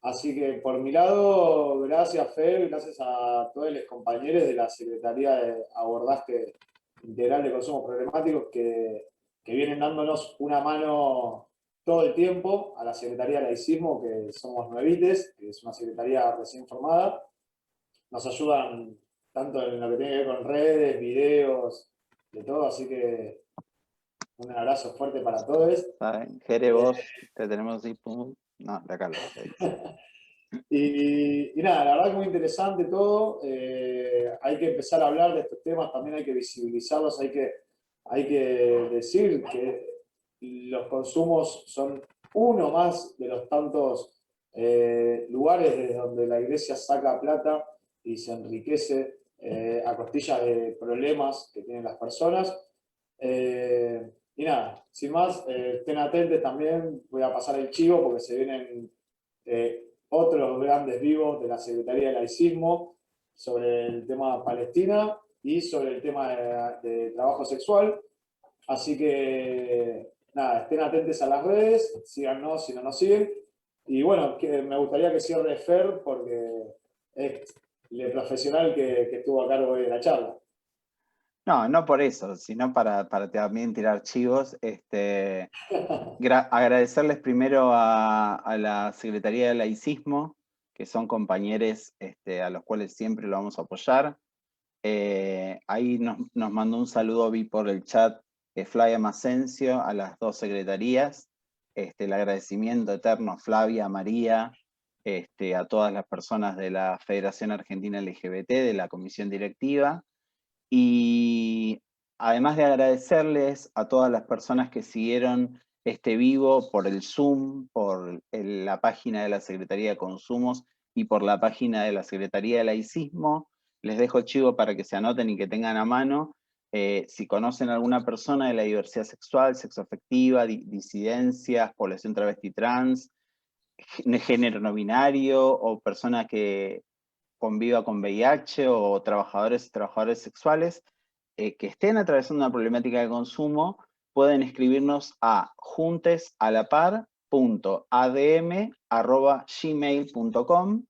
Así que por mi lado, gracias Fer, gracias a todos los compañeros de la Secretaría de Abordaje Integral de Consumos Problemáticos que vienen dándonos una mano todo el tiempo, a la Secretaría de Laicismo, que somos nuevites, que es una secretaría recién formada. Nos ayudan tanto en lo que tiene que ver con redes, videos, de todo, así que un abrazo fuerte para todos. Jere, vos, te tenemos ahí, no, de acá lo y nada, la verdad que muy interesante todo. Hay que empezar a hablar de estos temas, también hay que visibilizarlos, hay que decir que los consumos son uno más de los tantos lugares desde donde la iglesia saca plata y se enriquece a costillas de problemas que tienen las personas. Y nada, sin más, estén atentos también, voy a pasar el chivo porque se vienen otros grandes vivos de la Secretaría de Laicismo sobre el tema Palestina y sobre el tema de trabajo sexual. Así que nada, estén atentos a las redes, síganos si no nos siguen. Y bueno, me gustaría que cierre Fer porque es el profesional que estuvo a cargo de la charla. No, no por eso, sino para también tirar chivos. Agradecerles primero a la Secretaría de Laicismo, que son compañeros a los cuales siempre lo vamos a apoyar. Ahí nos mandó un saludo, vi por el chat, Flavia Macencio, a las dos secretarías. El agradecimiento eterno a Flavia, a María, a todas las personas de la Federación Argentina LGBT, de la comisión directiva. Y además de agradecerles a todas las personas que siguieron este vivo por el Zoom, por la página de la Secretaría de Consumos y por la página de la Secretaría de Laicismo, les dejo el chivo para que se anoten y que tengan a mano. Si conocen a alguna persona de la diversidad sexual, sexoafectiva, disidencias, población travesti trans, género no binario o persona que conviva con VIH o trabajadores y trabajadoras sexuales que estén atravesando una problemática de consumo, pueden escribirnos a juntesAlapar.adm@gmail.com,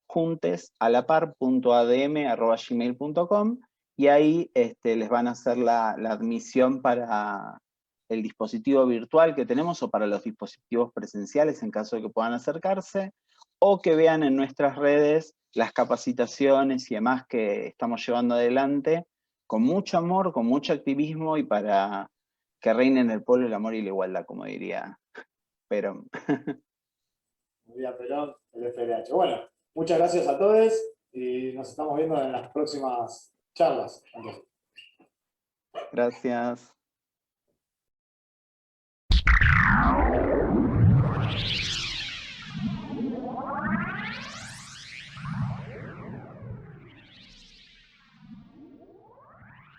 juntesAlapar.adm@gmail.com, y ahí les van a hacer la admisión para el dispositivo virtual que tenemos o para los dispositivos presenciales en caso de que puedan acercarse, o que vean en nuestras redes las capacitaciones y demás que estamos llevando adelante con mucho amor, con mucho activismo y para que reine en el pueblo el amor y la igualdad, como diría Perón. María Perón, el FLH. Bueno, muchas gracias a todos y nos estamos viendo en las próximas charlas. Gracias.